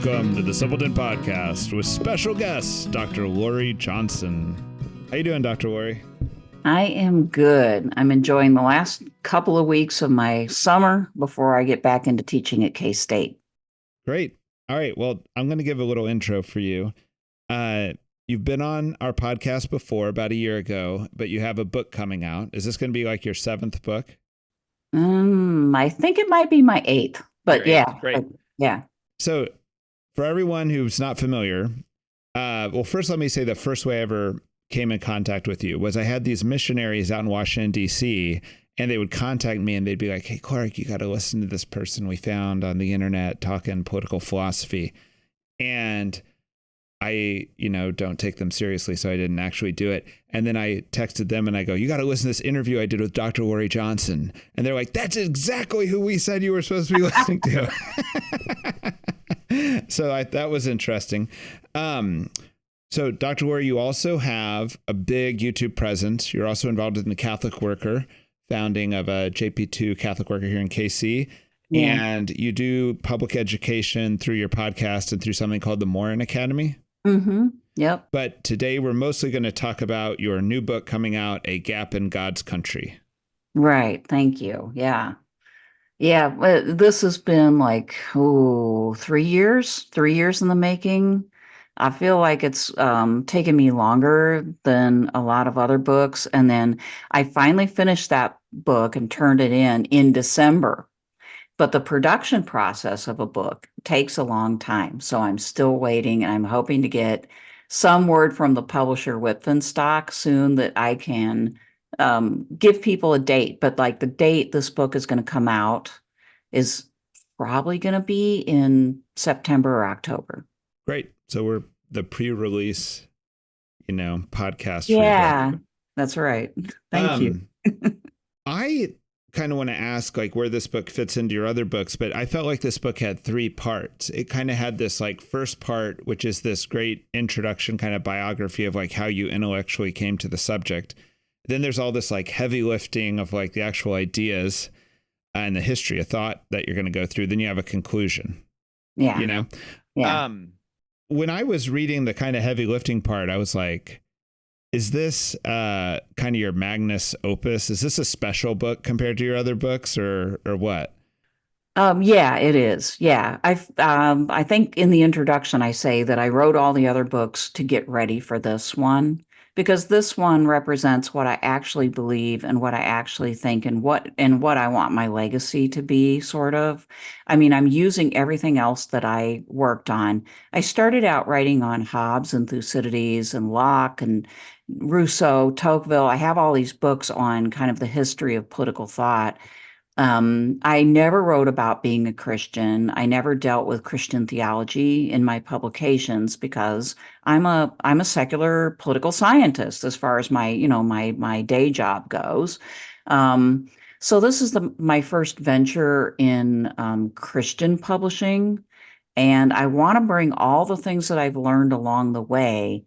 Welcome to the Simpleton Podcast with special guest, Dr. Laurie Johnson. How you doing, Dr. Laurie? I am good. I'm enjoying the last couple of weeks of my summer before I get back into teaching at K-State. Great. All right. Well, I'm going to give a little intro for you. You've been on our podcast before about a year ago, but you have a book coming out. Is this going to be like your 7th book? I think it might be my 8th, but Great. yeah. Great. Yeah. So for everyone who's not familiar, well, first let me say the first way I ever came in contact with you was I had these missionaries out in Washington, D.C., and they would contact me and they'd be like, hey, Clark, you got to listen to this person we found on the internet talking political philosophy. And I, don't take them seriously, so I didn't actually do it. And then I texted them and I go, you got to listen to this interview I did with Dr. Laurie Johnson. And they're like, that's exactly who we said you were supposed to be listening to. So that was interesting. So Dr. Laurie, you also have a big YouTube presence. You're also involved in the Catholic Worker, founding of a JP2 Catholic Worker here in KC. Yeah. And you do public education through your podcast and through something called the Maurin Academy. Mm-hmm. Yep. But today we're mostly going to talk about your new book coming out, A Gap in God's Country. Right. Thank you. Yeah. Yeah. This has been like, 3 years in the making. I feel like it's taken me longer than a lot of other books. And then I finally finished that book and turned it in December. But the production process of a book takes a long time. So I'm still waiting, and I'm hoping to get some word from the publisher Whitfenstock soon that I can give people a date. But like the date this book is going to come out is probably going to be in September or October. Great. So we're the pre-release, podcast. Yeah, that's right. Thank you. I kind of want to ask like where this book fits into your other books, but I felt like this book had 3 parts. It kind of had this like first part, which is this great introduction kind of biography of like how you intellectually came to the subject. Then there's all this like heavy lifting of like the actual ideas and the history of thought that you're going to go through. Then you have a conclusion. Yeah. Yeah. When I was reading the kind of heavy lifting part, I was like, is this kind of your magnus opus? Is this a special book compared to your other books or what? Yeah, it is. Yeah. I think in the introduction, I say that I wrote all the other books to get ready for this one, because this one represents what I actually believe and what I actually think and what I want my legacy to be, sort of. I mean, I'm using everything else that I worked on. I started out writing on Hobbes and Thucydides and Locke and Rousseau, Tocqueville. I have all these books on kind of the history of political thought. I never wrote about being a Christian. I never dealt with Christian theology in my publications because I'm a secular political scientist as far as my my day job goes. So this is my first venture in Christian publishing, and I want to bring all the things that I've learned along the way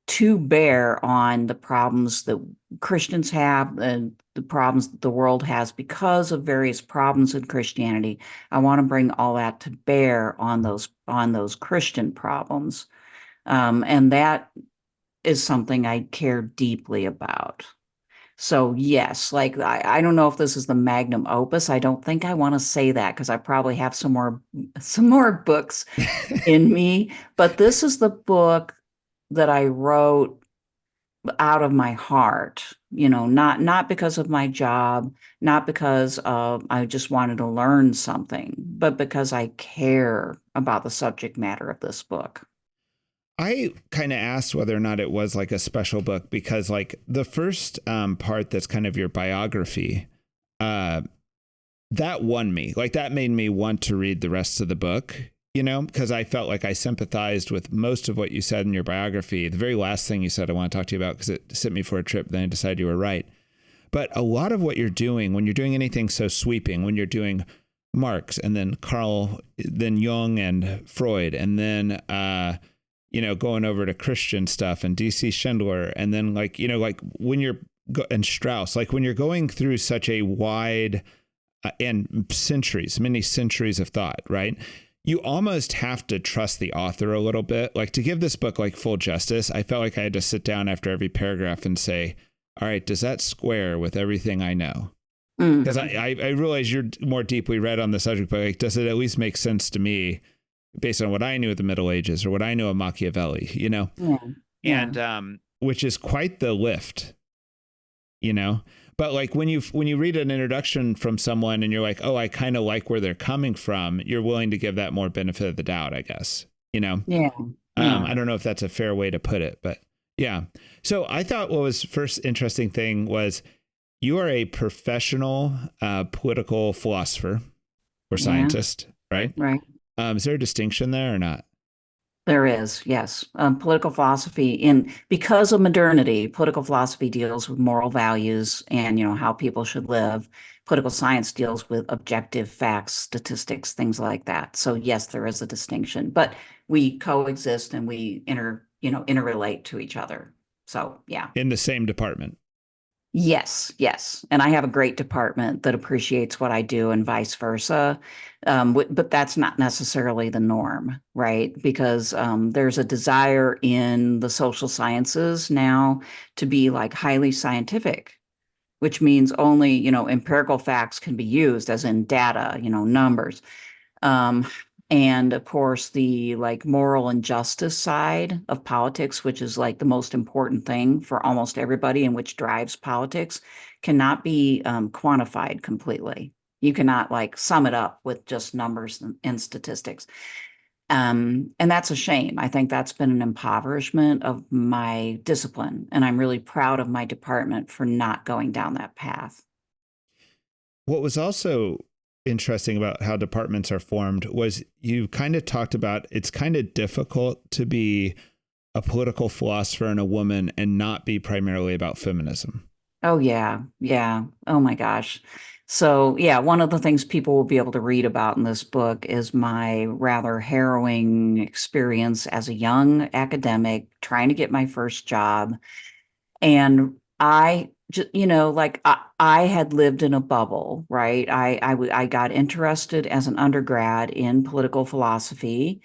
to bear on the problems that Christians have and the problems that the world has because of various problems in Christianity. I want to bring all that to bear on those Christian problems. And that is something I care deeply about. So yes, like I don't know if this is the magnum opus. I don't think I want to say that because I probably have some more books in me, but this is the book that I wrote out of my heart, not because of my job, not because I just wanted to learn something, but because I care about the subject matter of this book. I kind of asked whether or not it was like a special book because like the first part that's kind of your biography, that won me. Like that made me want to read the rest of the book. Because I felt like I sympathized with most of what you said in your biography. The very last thing you said I want to talk to you about because it sent me for a trip. Then I decided you were right. But a lot of what you're doing, when you're doing anything so sweeping, when you're doing Marx and then Carl, then Jung and Freud, and then, going over to Christian stuff and D.C. Schindler, and then like when you're, and Strauss, like when you're going through such a wide and many centuries of thought, right? you almost have to trust the author a little bit. Like, to give this book like full justice, I felt like I had to sit down after every paragraph and say, all right, does that square with everything I know? Because I realize you're more deeply read on the subject, but like, does it at least make sense to me based on what I knew of the Middle Ages or what I know of Machiavelli, you know? Yeah. Yeah. And which is quite the lift, you know? But like when you read an introduction from someone and you're like, oh, I kind of like where they're coming from, you're willing to give that more benefit of the doubt, I guess, you know? Yeah. I don't know if that's a fair way to put it, but yeah. So I thought what was first interesting thing was you are a professional political philosopher or scientist, right? Right. Is there a distinction there or not? There is, yes. Political philosophy, because of modernity, political philosophy deals with moral values and, how people should live. Political science deals with objective facts, statistics, things like that. So yes, there is a distinction, but we coexist and we interrelate to each other. So yeah. In the same department. Yes. And I have a great department that appreciates what I do and vice versa. But that's not necessarily the norm, right? Because there's a desire in the social sciences now to be like highly scientific, which means only, empirical facts can be used, as in data, numbers. And of course, the like moral and justice side of politics, which is like the most important thing for almost everybody and which drives politics, cannot be quantified completely. You cannot like sum it up with just numbers and statistics. And that's a shame. I think that's been an impoverishment of my discipline. And I'm really proud of my department for not going down that path. What was also interesting about how departments are formed was you kind of talked about it's kind of difficult to be a political philosopher and a woman and not be primarily about feminism. Oh, yeah. Yeah. Oh, my gosh. So, yeah, one of the things people will be able to read about in this book is my rather harrowing experience as a young academic trying to get my first job. And I just, I had lived in a bubble, right? I got interested as an undergrad in political philosophy.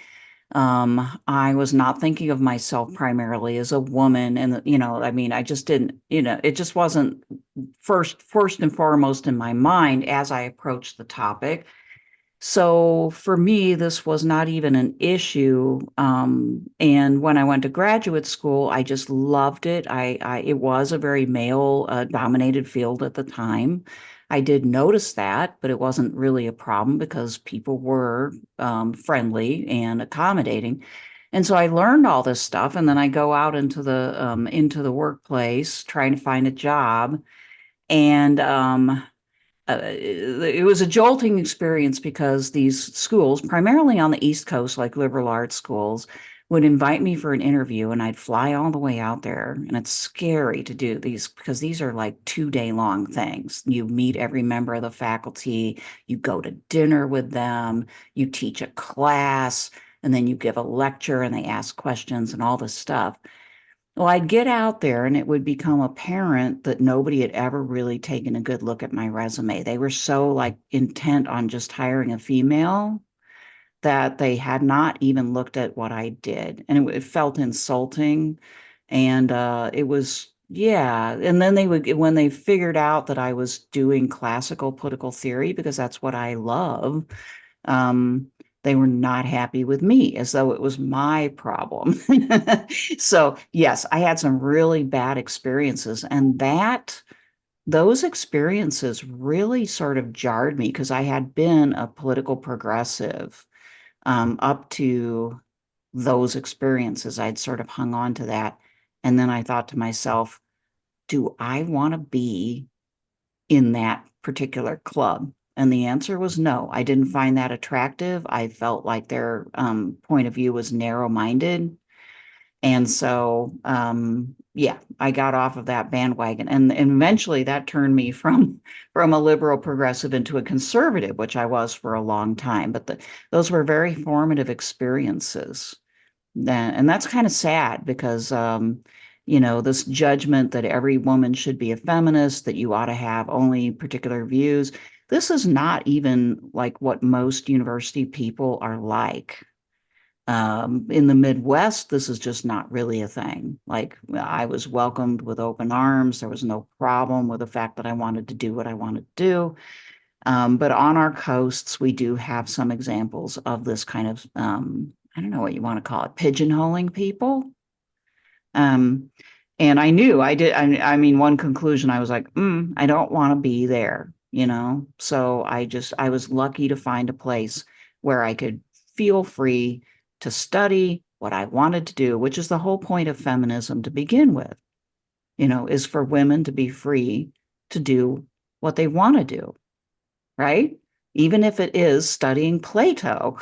I was not thinking of myself primarily as a woman, and I just didn't, it just wasn't first and foremost in my mind as I approached the topic. So for me, this was not even an issue. And when I went to graduate school, I just loved it. It was a very male dominated field at the time. I did notice that, but it wasn't really a problem because people were friendly and accommodating. And so I learned all this stuff, and then I go out into the workplace trying to find a job, and it was a jolting experience because these schools, primarily on the East Coast, like liberal arts schools, would invite me for an interview and I'd fly all the way out there. And it's scary to do these because these are like 2 day long things. You meet every member of the faculty, you go to dinner with them, you teach a class, and then you give a lecture and they ask questions and all this stuff. Well, I'd get out there and it would become apparent that nobody had ever really taken a good look at my resume. They were so like intent on just hiring a female that they had not even looked at what I did. And it felt insulting. And it was, yeah. And then when they figured out that I was doing classical political theory, because that's what I love, um, they were not happy with me, as though it was my problem. So, yes, I had some really bad experiences, and those experiences really sort of jarred me because I had been a political progressive up to those experiences. I'd sort of hung on to that. And then I thought to myself, do I want to be in that particular club? And the answer was no. I didn't find that attractive. I felt like their point of view was narrow-minded. And so, yeah, I got off of that bandwagon. And eventually that turned me from a liberal progressive into a conservative, which I was for a long time. But those were very formative experiences. And that's kind of sad because, this judgment that every woman should be a feminist, that you ought to have only particular views. this is not even like what most university people are like. In the Midwest, this is just not really a thing. Like I was welcomed with open arms. There was no problem with the fact that I wanted to do what I wanted to do. But on our coasts, we do have some examples of this kind of, I don't know what you want to call it, pigeonholing people. Um, and I knew I did. I mean, one conclusion I was like, I don't want to be there, you know? So I was lucky to find a place where I could feel free to study what I wanted to do, which is the whole point of feminism to begin with, is for women to be free to do what they want to do, right? Even if it is studying Plato.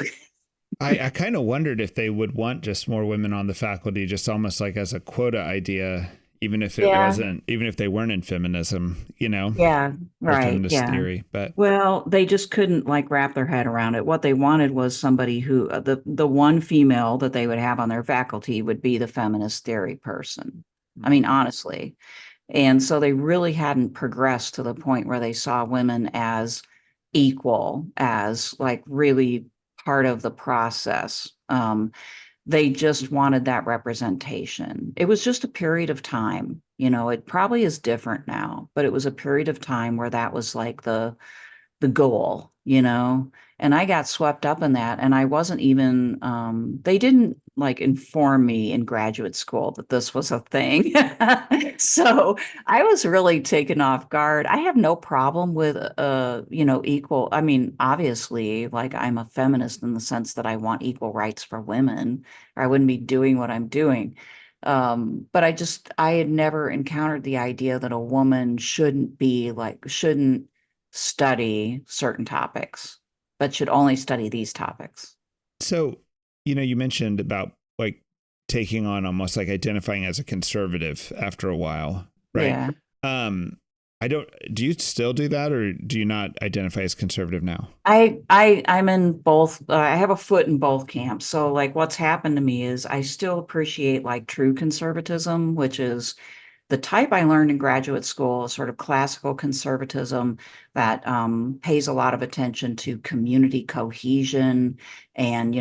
I kind of wondered if they would want just more women on the faculty, just almost like as a quota idea, even if it Yeah. wasn't, even if they weren't in feminism, Yeah, or right. feminist Yeah. theory. But Well, they just couldn't like wrap their head around it. What they wanted was somebody who the one female that they would have on their faculty would be the feminist theory person. I mean, honestly. And so they really hadn't progressed to the point where they saw women as equal, as like really part of the process. They just wanted that representation. It was just a period of time. It probably is different now, but it was a period of time where that was like the goal. And I got swept up in that. And I wasn't even, they didn't like inform me in graduate school that this was a thing. So I was really taken off guard. I have no problem with, equal. I mean, obviously, like I'm a feminist in the sense that I want equal rights for women, or I wouldn't be doing what I'm doing. But I had never encountered the idea that a woman shouldn't study certain topics, but should only study these topics. so, you mentioned about like taking on almost like identifying as a conservative after a while, right? Yeah. Um, do you still do that, or do you not identify as conservative now? I'm in both. I have a foot in both camps. So like what's happened to me is I still appreciate like true conservatism, which is the type I learned in graduate school, sort of classical conservatism that pays a lot of attention to community cohesion and,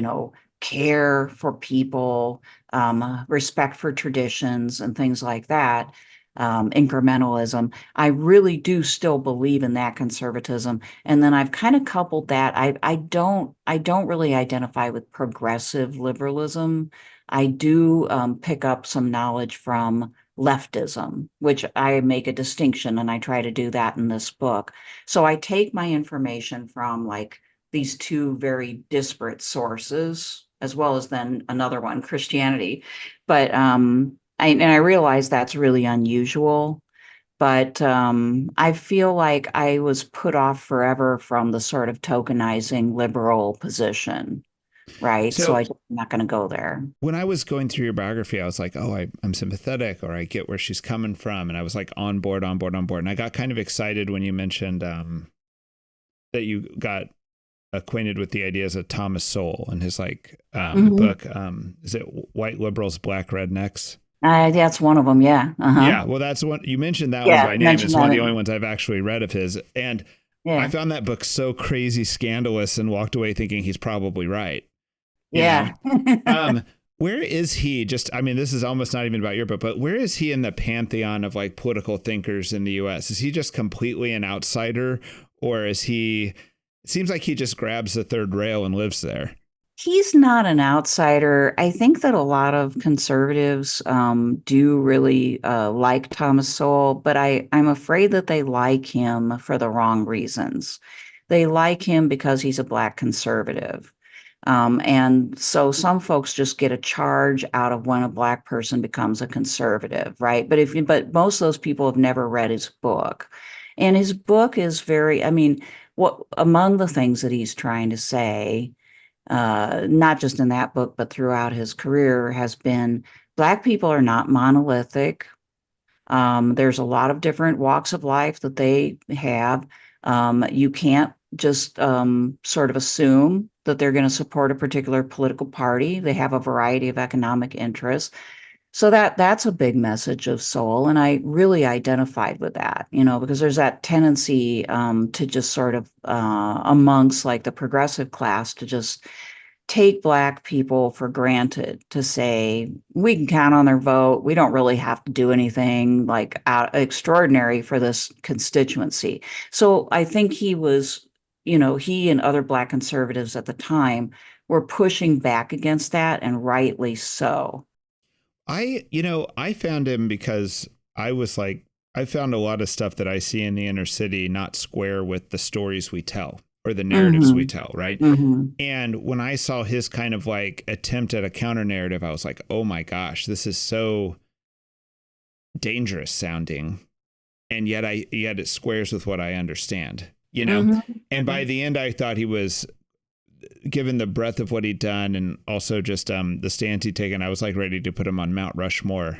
care for people, respect for traditions and things like that, incrementalism. I really do still believe in that conservatism. And then I've kind of coupled that. I don't really identify with progressive liberalism. I do pick up some knowledge from leftism, which I make a distinction, and I try to do that in this book. So I take my information from like these two very disparate sources, as well as then another one, Christianity. But I realize that's really unusual. But I feel like I was put off forever from the sort of tokenizing liberal position, right? So So I'm not going to go there. when I was going through your biography, I was like, oh, I'm sympathetic, or I get where she's coming from. And I was like on board, on board, on board. And I got kind of excited when you mentioned that you got acquainted with the ideas of Thomas Sowell and his like Mhm. book. Is it White Liberals, Black Rednecks? That's one of them. Yeah. Uh-huh. Yeah. Well, that's one you mentioned that one Yeah. by name. Mention It's one that. of the only ones I've actually read of his. And I Yeah. found that book so crazy scandalous and walked away thinking he's probably right. You know, Yeah. um, where is he? I mean, this is almost not even about your book, but where is he in the pantheon of like political thinkers in the U.S.? Is he just completely an outsider, or is he? It seems like he just grabs the third rail and lives there. He's not an outsider. I think that a lot of conservatives do really like Thomas Sowell, but I'm afraid that they like him for the wrong reasons. They like him because he's a black conservative. And so some folks just get a charge out of when a black person becomes a conservative, right? But most of those people have never read his book. And his book is very, I mean, what among the things that he's trying to say, not just in that book, but throughout his career, has been Black people are not monolithic. There's a lot of different walks of life that they have. You can't just sort of assume that they're going to support a particular political party. They have a variety of economic interests. So that's a big message of Sewell, and I really identified with that, because there's that tendency to just sort of amongst like the progressive class to just take Black people for granted, to say we can count on their vote. We don't really have to do anything like extraordinary for this constituency. So I think he and other Black conservatives at the time were pushing back against that, and rightly so. I found him because I was like, I found a lot of stuff that I see in the inner city not square with the stories we tell or the narratives we tell, right? And when I saw his kind of like attempt at a counter narrative, I was like, oh my gosh, this is so dangerous sounding. And yet it squares with what I understand, And by the end, I thought he was, given the breadth of what he'd done and also just the stance he'd taken, I was like ready to put him on Mount Rushmore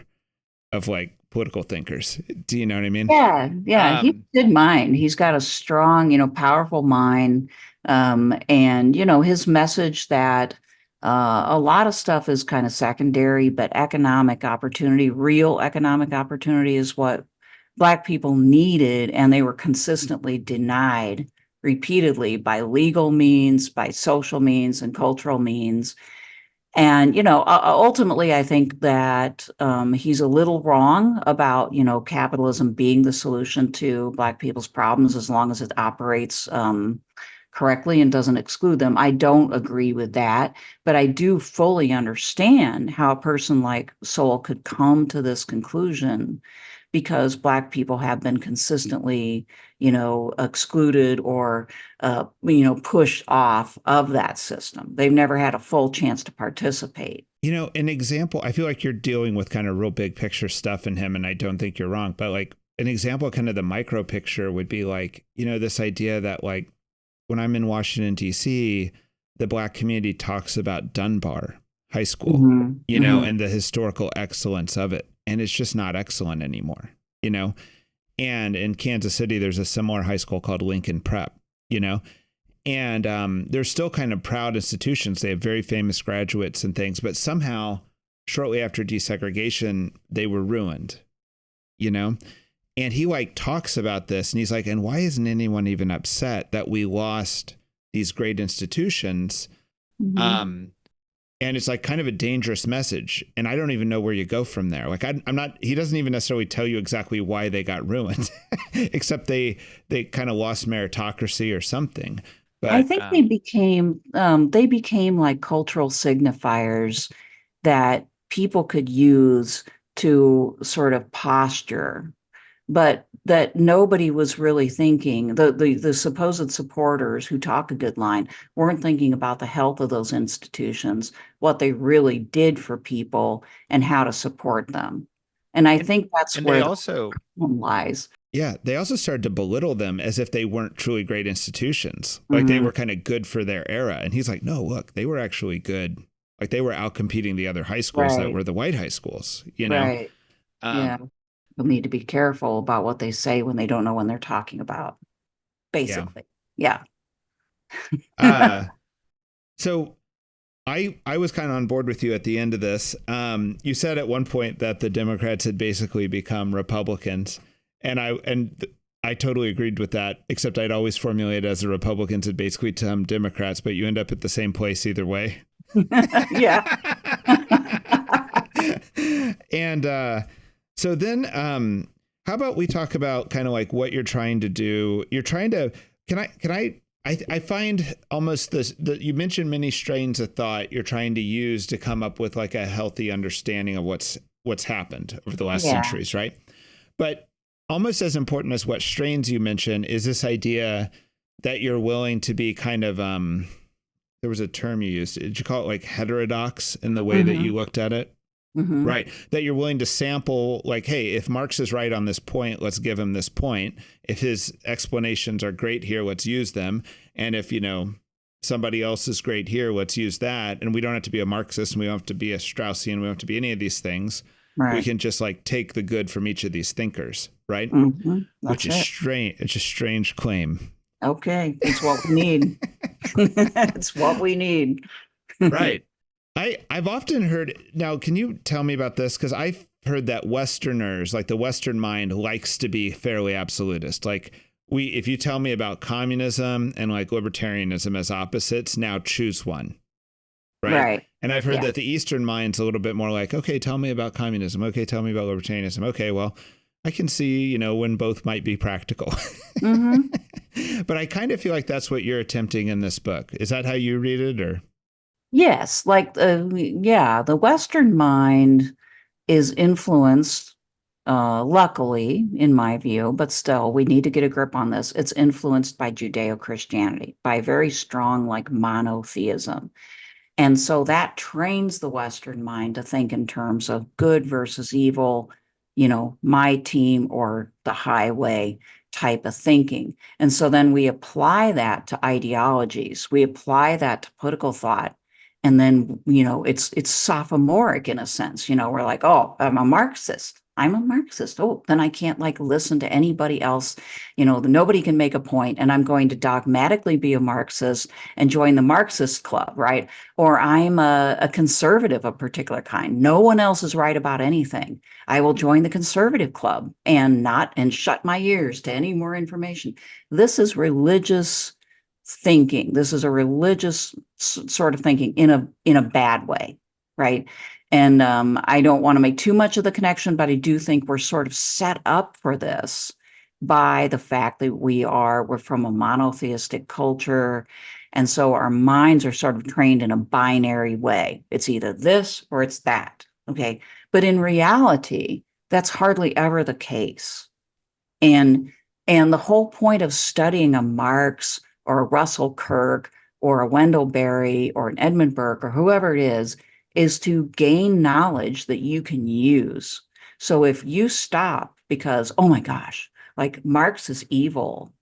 of like political thinkers. Do you know what I mean? Yeah. He's a good mind. He's got a strong, powerful mind. And, his message that a lot of stuff is kind of secondary, but real economic opportunity is what Black people needed, and they were consistently denied repeatedly by legal means, by social means, and cultural means. And, ultimately, I think that he's a little wrong about, capitalism being the solution to Black people's problems as long as it operates correctly and doesn't exclude them. I don't agree with that, but I do fully understand how a person like Sewell could come to this conclusion, because Black people have been consistently, excluded or, pushed off of that system. They've never had a full chance to participate. An example, I feel like you're dealing with kind of real big picture stuff in him, and I don't think you're wrong, but like an example, kind of the micro picture would be like, this idea that like when I'm in Washington, D.C., the Black community talks about Dunbar High School, and the historical excellence of it. And it's just not excellent anymore, And in Kansas City, there's a similar high school called Lincoln Prep, And they're still kind of proud institutions. They have very famous graduates and things, but somehow shortly after desegregation, they were ruined, And he like talks about this, and he's like, and why isn't anyone even upset that we lost these great institutions? And it's like kind of a dangerous message. And I don't even know where you go from there. Like I'm not, he doesn't even necessarily tell you exactly why they got ruined, except they kind of lost meritocracy or something. But I think they became like cultural signifiers that people could use to sort of posture, but that nobody was really thinking. The supposed supporters who talk a good line weren't thinking about the health of those institutions, what they really did for people, and how to support them. And I think that's where the problem lies. Yeah, they also started to belittle them as if they weren't truly great institutions. Like they were kind of good for their era. And he's like, no, look, they were actually good. Like they were outcompeting the other high schools that were the white high schools, Right. Yeah. People need to be careful about what they say when they don't know when they're talking about, basically. Yeah. So I was kind of on board with you at the end of this. You said at one point that the Democrats had basically become Republicans. And I totally agreed with that, except I'd always formulated as the Republicans had basically become Democrats, but you end up at the same place either way. Yeah. And so then how about we talk about kind of like what you're trying to do? You're trying to, I find almost you mentioned many strains of thought you're trying to use to come up with like a healthy understanding of what's happened over the last centuries, right? But almost as important as what strains you mentioned is this idea that you're willing to be kind of, there was a term you used. Did you call it like heterodox in the way that you looked at it? Right. That you're willing to sample like, hey, if Marx is right on this point, let's give him this point. If his explanations are great here, let's use them. And if, somebody else is great here, let's use that. And we don't have to be a Marxist, and we don't have to be a Straussian. We don't have to be any of these things. Right. We can just like take the good from each of these thinkers. Right. Which is strange. It's a strange claim. Okay. It's what we need. It's what we need. Right. I've often heard, now, can you tell me about this? Because I've heard that Westerners, like the Western mind, likes to be fairly absolutist. Like if you tell me about communism and like libertarianism as opposites, now choose one. Right. Right. And I've heard Yeah. that the Eastern mind's a little bit more like, okay, tell me about communism. Okay, tell me about libertarianism. Okay, well, I can see, when both might be practical. Hmm. But I kind of feel like that's what you're attempting in this book. Is that how you read it, or? Yes, like yeah, the Western mind is influenced, luckily, in my view, but still, we need to get a grip on this. It's influenced by Judeo-Christianity, by very strong, like monotheism. And so that trains the Western mind to think in terms of good versus evil, my team or the highway type of thinking. And so then we apply that to ideologies, we apply that to political thought. And then, it's sophomoric in a sense. We're like, oh, I'm a Marxist. I'm a Marxist. Oh, then I can't like listen to anybody else. Nobody can make a point, and I'm going to dogmatically be a Marxist and join the Marxist club, right? Or I'm a conservative of a particular kind. No one else is right about anything. I will join the conservative club and shut my ears to any more information. This is religious thinking. This is a religious sort of thinking in a bad way, right? And I don't want to make too much of the connection, but I do think we're sort of set up for this by the fact that we're from a monotheistic culture. And so our minds are sort of trained in a binary way. It's either this or it's that. Okay. But in reality, that's hardly ever the case. And the whole point of studying a Marx or a Russell Kirk or a Wendell Berry or an Edmund Burke or whoever it is to gain knowledge that you can use. So if you stop because, oh my gosh, like Marx is evil,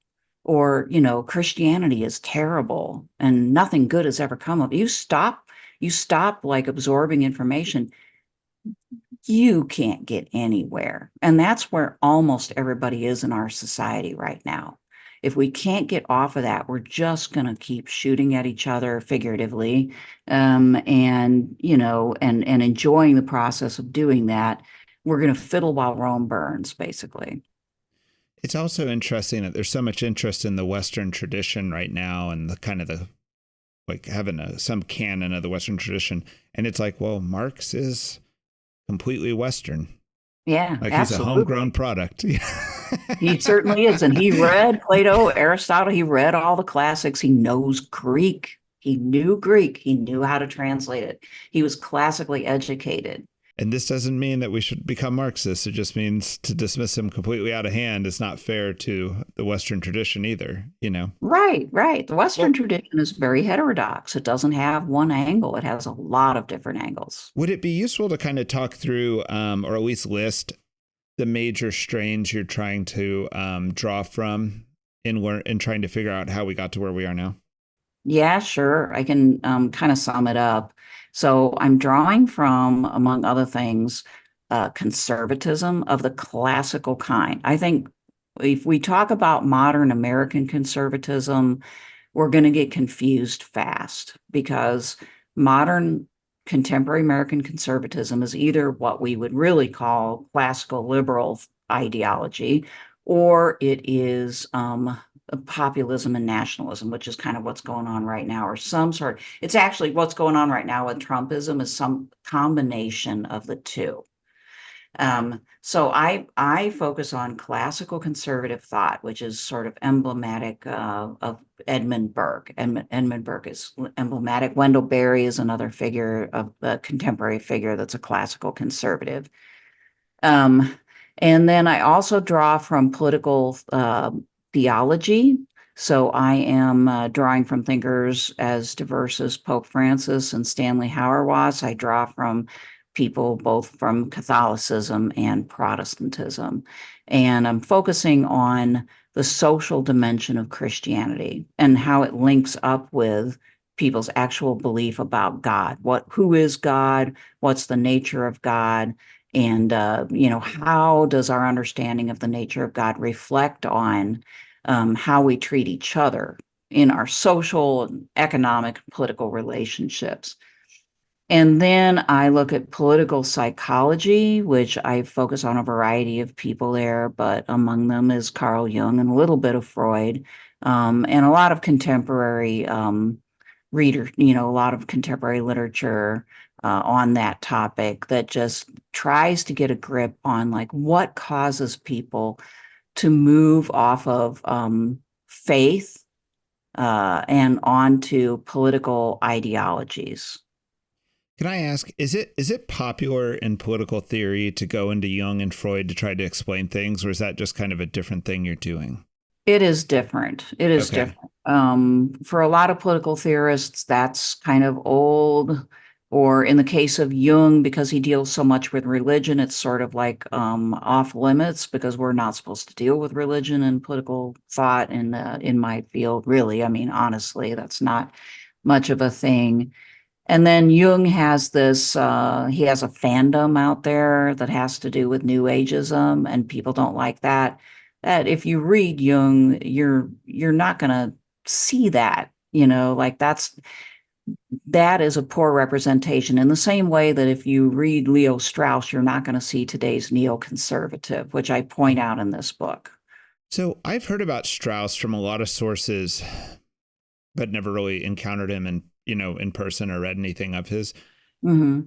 or Christianity is terrible and nothing good has ever come of it, you stop like absorbing information, you can't get anywhere. And that's where almost everybody is in our society right now. If we can't get off of that, we're just going to keep shooting at each other figuratively, and enjoying the process of doing that. We're going to fiddle while Rome burns, basically. It's also interesting that there's so much interest in the Western tradition right now, and the kind of the like having some canon of the Western tradition. And it's like, well, Marx is completely Western. Yeah, Like he's a absolutely. homegrown product. He certainly is. And he read Plato, Aristotle. He read all the classics. He knows Greek. He knew Greek. He knew how to translate it. He was classically educated. And this doesn't mean that we should become Marxists. It just means to dismiss him completely out of hand is not fair to the Western tradition either, Right, right. The Western Well, tradition is very heterodox. It doesn't have one angle. It has a lot of different angles. would it be useful to kind of talk through, or at least list the major strains you're trying to draw from in trying to figure out how we got to where we are now? Yeah, sure. I can kind of sum it up. So I'm drawing from, among other things, conservatism of the classical kind. I think if we talk about modern American conservatism, we're going to get confused fast because modern contemporary American conservatism is either what we would really call classical liberal ideology, or it is populism and nationalism, which is kind of what's going on right now, or it's actually what's going on right now with Trumpism is some combination of the two. So I focus on classical conservative thought, which is sort of emblematic of Edmund Burke. Edmund Burke is emblematic. Wendell Berry is another figure of a contemporary figure that's a classical conservative. Um, and then I also draw from political theology. So I am drawing from thinkers as diverse as Pope Francis and Stanley Hauerwas. I draw from people both from Catholicism and Protestantism. And I'm focusing on the social dimension of Christianity and how it links up with people's actual belief about God. Who is God? What's the nature of God? And how does our understanding of the nature of God reflect on how we treat each other in our social, economic, political relationships? And then I look at political psychology, which I focus on a variety of people there, but among them is Carl Jung and a little bit of Freud, and a lot of contemporary a lot of contemporary literature on that topic that just tries to get a grip on like what causes people to move off of faith and onto political ideologies. Can I ask, is it popular in political theory to go into Jung and Freud to try to explain things, or is that just kind of a different thing you're doing? It is different. It is Okay. different. For a lot of political theorists, that's kind of old. Or in the case of Jung, because he deals so much with religion, it's sort of like off limits because we're not supposed to deal with religion and political thought in my field. Really, I mean, honestly, that's not much of a thing. And then Jung has he has a fandom out there that has to do with New Ageism, and people don't like that. That if you read Jung, you're not going to see that, like that is a poor representation. In the same way that if you read Leo Strauss, you're not going to see today's neoconservative, which I point out in this book. So I've heard about Strauss from a lot of sources, but never really encountered him in person or read anything of his. Hmm.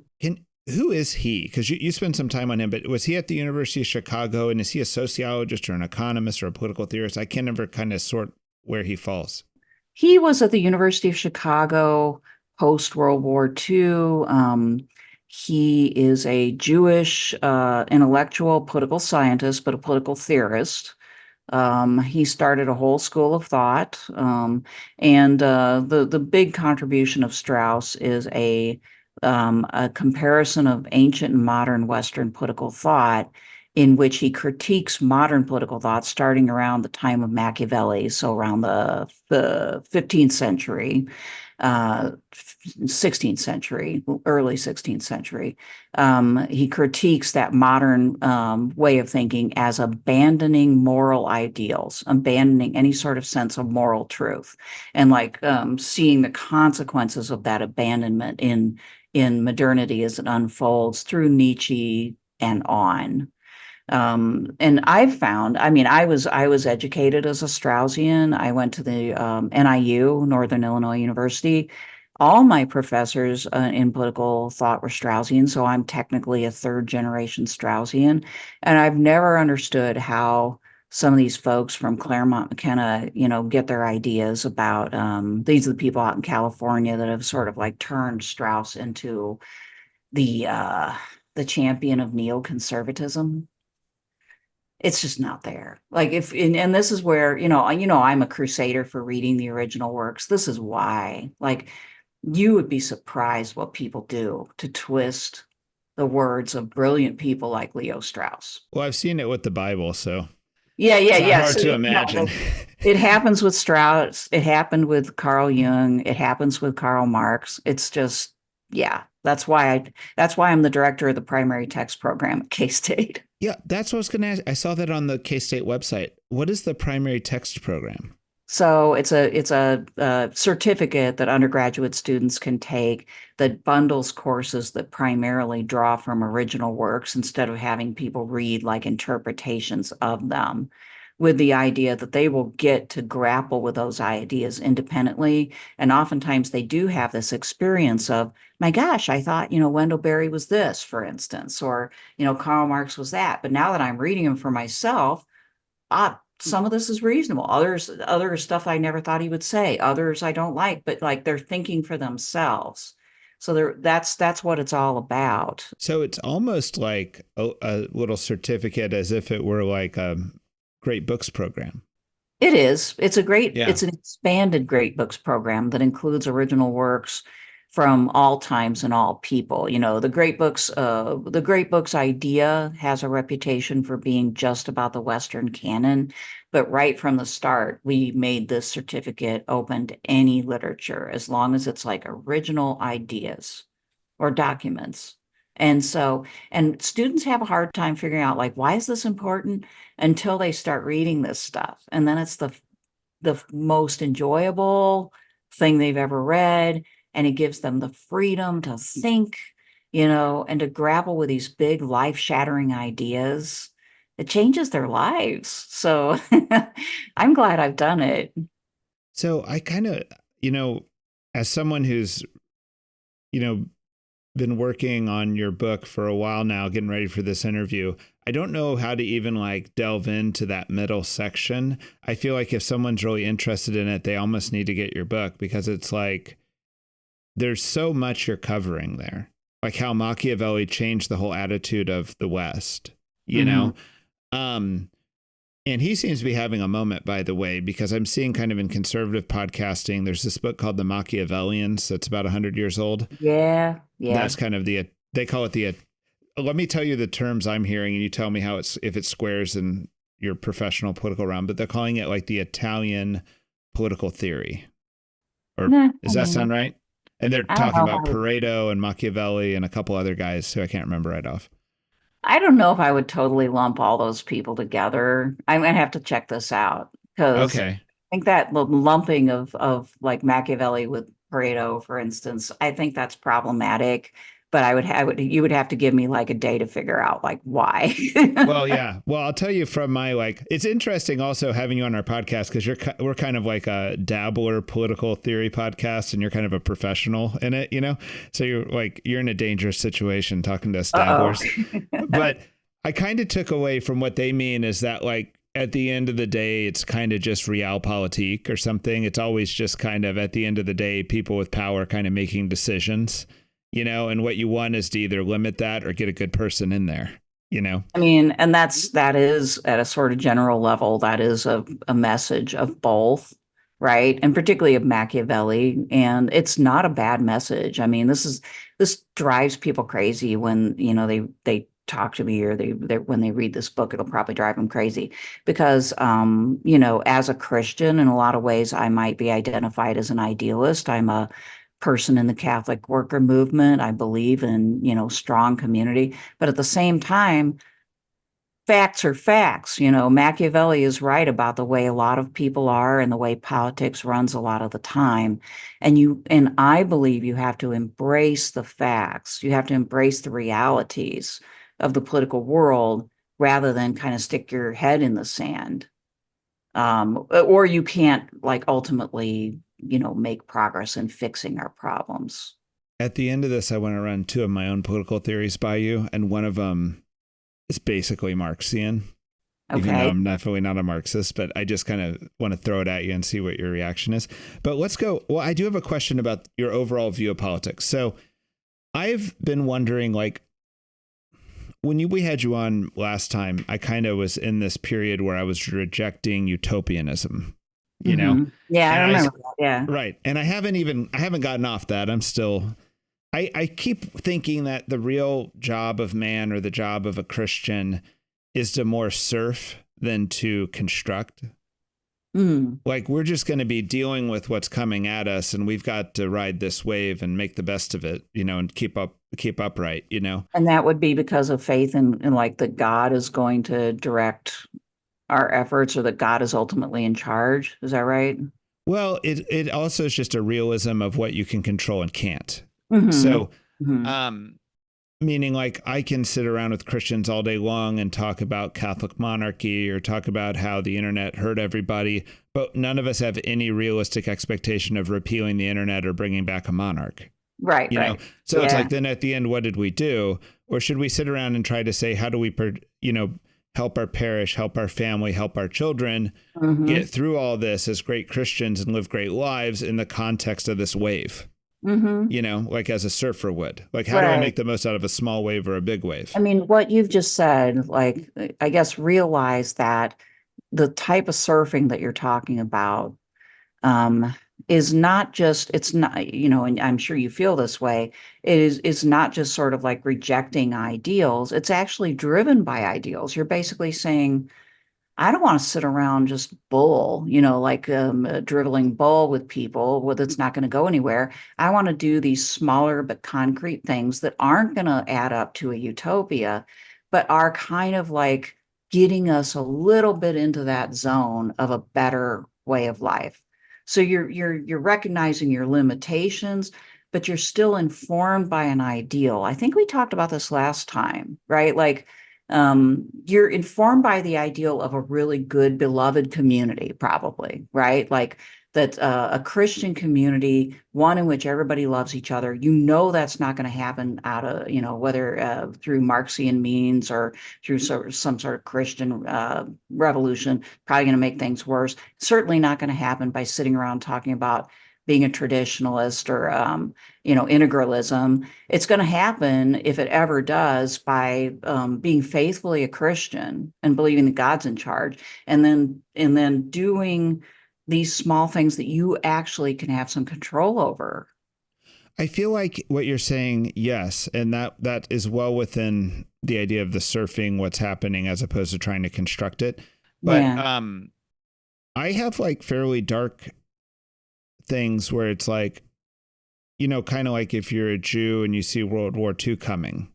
Who is he? Because you spent some time on him, but was he at the University of Chicago, and is he a sociologist or an economist or a political theorist? I can never kind of sort where he falls. He was at the University of Chicago post World War II. He is a Jewish intellectual, political scientist, but a political theorist. He started a whole school of thought, and the big contribution of Strauss is a comparison of ancient and modern Western political thought, in which he critiques modern political thought starting around the time of Machiavelli, so around the 15th century, uh, 16th century, early 16th century. He critiques that modern way of thinking as abandoning moral ideals, abandoning any sort of sense of moral truth, and like seeing the consequences of that abandonment in modernity as it unfolds through Nietzsche and on. And I've found, I mean, I was educated as a Straussian. I went to the NIU, Northern Illinois University. All my professors in political thought were Straussian, so I'm technically a third generation Straussian. And I've never understood how some of these folks from Claremont McKenna, get their ideas about these are the people out in California that have sort of like turned Strauss into the uh, the champion of neoconservatism. It's just not there. Like if and this is where, I'm a crusader for reading the original works. This is why. Like you would be surprised what people do to twist the words of brilliant people like Leo Strauss. Well, I've seen it with the Bible, so Yeah, yeah, it's not yeah. hard So to no, imagine. it happens with Strauss. It happened with Carl Jung. It happens with Karl Marx. It's just, yeah. That's why I'm the director of the primary text program at K-State. Yeah, that's what I was going to ask. I saw that on the K-State website. What is the primary text program? So it's a certificate that undergraduate students can take that bundles courses that primarily draw from original works instead of having people read like interpretations of them, with the idea that they will get to grapple with those ideas independently. And oftentimes they do have this experience of, my gosh, I thought, Wendell Berry was this, for instance, or, Karl Marx was that. But now that I'm reading them for myself, some of this is reasonable. Other stuff I never thought he would say. Others I don't like, but like they're thinking for themselves. So that's what it's all about. So it's almost like a little certificate, as if it were like a great books program. It is. Yeah. It's an expanded great books program that includes original works from all times and all people. The great books idea has a reputation for being just about the Western canon, but right from the start, we made this certificate open to any literature as long as it's like original ideas or documents. And students have a hard time figuring out like, why is this important until they start reading this stuff. And then it's the most enjoyable thing they've ever read. and it gives them the freedom to think, and to grapple with these big life-shattering ideas. It changes their lives. So I'm glad I've done it. So I kind of, as someone who's, been working on your book for a while now, getting ready for this interview, I don't know how to even delve into that middle section. I feel like if someone's really interested in it, they almost need to get your book, because it's there's so much you're covering there, like how Machiavelli changed the whole attitude of the West, and he seems to be having a moment, by the way, because I'm seeing kind of in conservative podcasting, there's this book called The Machiavellians that's about 100 years old. Yeah. That's kind of they call it let me tell you the terms I'm hearing and you tell me if it squares in your professional political realm, but they're calling it the Italian political theory. Or does that sound right? And they're talking about Pareto and Machiavelli and a couple other guys who I can't remember right off. I don't know if I would totally lump all those people together. I'm gonna have to check this out, because I think that lumping of Machiavelli with Pareto, for instance, I think that's problematic. But you would have to give me a day to figure out why. Well, yeah. Well, I'll tell you from my it's interesting also having you on our podcast, because we're kind of like a dabbler political theory podcast, and you're kind of a professional in it, So you're in a dangerous situation talking to us dabblers. But I kind of took away from what they mean is that at the end of the day, it's kind of just realpolitik or something. It's always just kind of at the end of the day, people with power kind of making decisions. And what you want is to either limit that or get a good person in there, I mean, and that is at a sort of general level, that is a message of both, right? And particularly of Machiavelli. And it's not a bad message. I mean, this drives people crazy when, they talk to me, or they when they read this book, it'll probably drive them crazy because, as a Christian, in a lot of ways, I might be identified as an idealist. I'm a person in the Catholic worker movement. I believe in, strong community, but at the same time, facts are facts. Machiavelli is right about the way a lot of people are and the way politics runs a lot of the time. And I believe you have to embrace the facts. You have to embrace the realities of the political world rather than kind of stick your head in the sand. Or you can't ultimately, make progress in fixing our problems. At the end of this, I want to run two of my own political theories by you. And one of them is basically Marxian, even though I'm definitely not a Marxist, but I just kind of want to throw it at you and see what your reaction is. But let's go. Well, I do have a question about your overall view of politics. So I've been wondering, when we had you on last time, I kind of was in this period where I was rejecting utopianism, Yeah, I remember that. Yeah. Right. And I haven't gotten off that. I'm still, I keep thinking that the real job of man, or the job of a Christian, is to more surf than to construct. We're just going to be dealing with what's coming at us, and we've got to ride this wave and make the best of it, and keep upright, And that would be because of faith in that God is going to direct our efforts, or that God is ultimately in charge. Is that right? Well, it also is just a realism of what you can control and can't. So, meaning I can sit around with Christians all day long and talk about Catholic monarchy or talk about how the internet hurt everybody, but none of us have any realistic expectation of repealing the internet or bringing back a monarch. Right. Right. So it's then at the end, what did we do? Or should we sit around and try to say, how do we, help our parish, help our family, help our children get through all this as great Christians and live great lives in the context of this wave? As a surfer would. How do I make the most out of a small wave or a big wave? I mean, what you've just said, I guess, realize that the type of surfing that you're talking about is not just, it's not, and I'm sure you feel this way, is not just sort of rejecting ideals. It's actually driven by ideals. You're basically saying, I don't want to sit around just bull, dribbling bull with people that's not going to go anywhere. I want to do these smaller but concrete things that aren't going to add up to a utopia, but are kind of getting us a little bit into that zone of a better way of life. So you're recognizing your limitations, but you're still informed by an ideal. I think we talked about this last time, right? Like, you're informed by the ideal of a really good, beloved community, probably, right? Like that a Christian community, one in which everybody loves each other. You know that's not going to happen out of, whether through Marxian means or through some sort of Christian revolution, probably going to make things worse. Certainly not going to happen by sitting around talking about being a traditionalist or integralism. It's going to happen, if it ever does, by being faithfully a Christian and believing that God's in charge, and then doing these small things that you actually can have some control over. I feel like what you're saying, yes, and that is well within the idea of the surfing what's happening as opposed to trying to construct it. But Yeah. I have like fairly dark things where it's like, kind of like if you're a Jew and you see World War II coming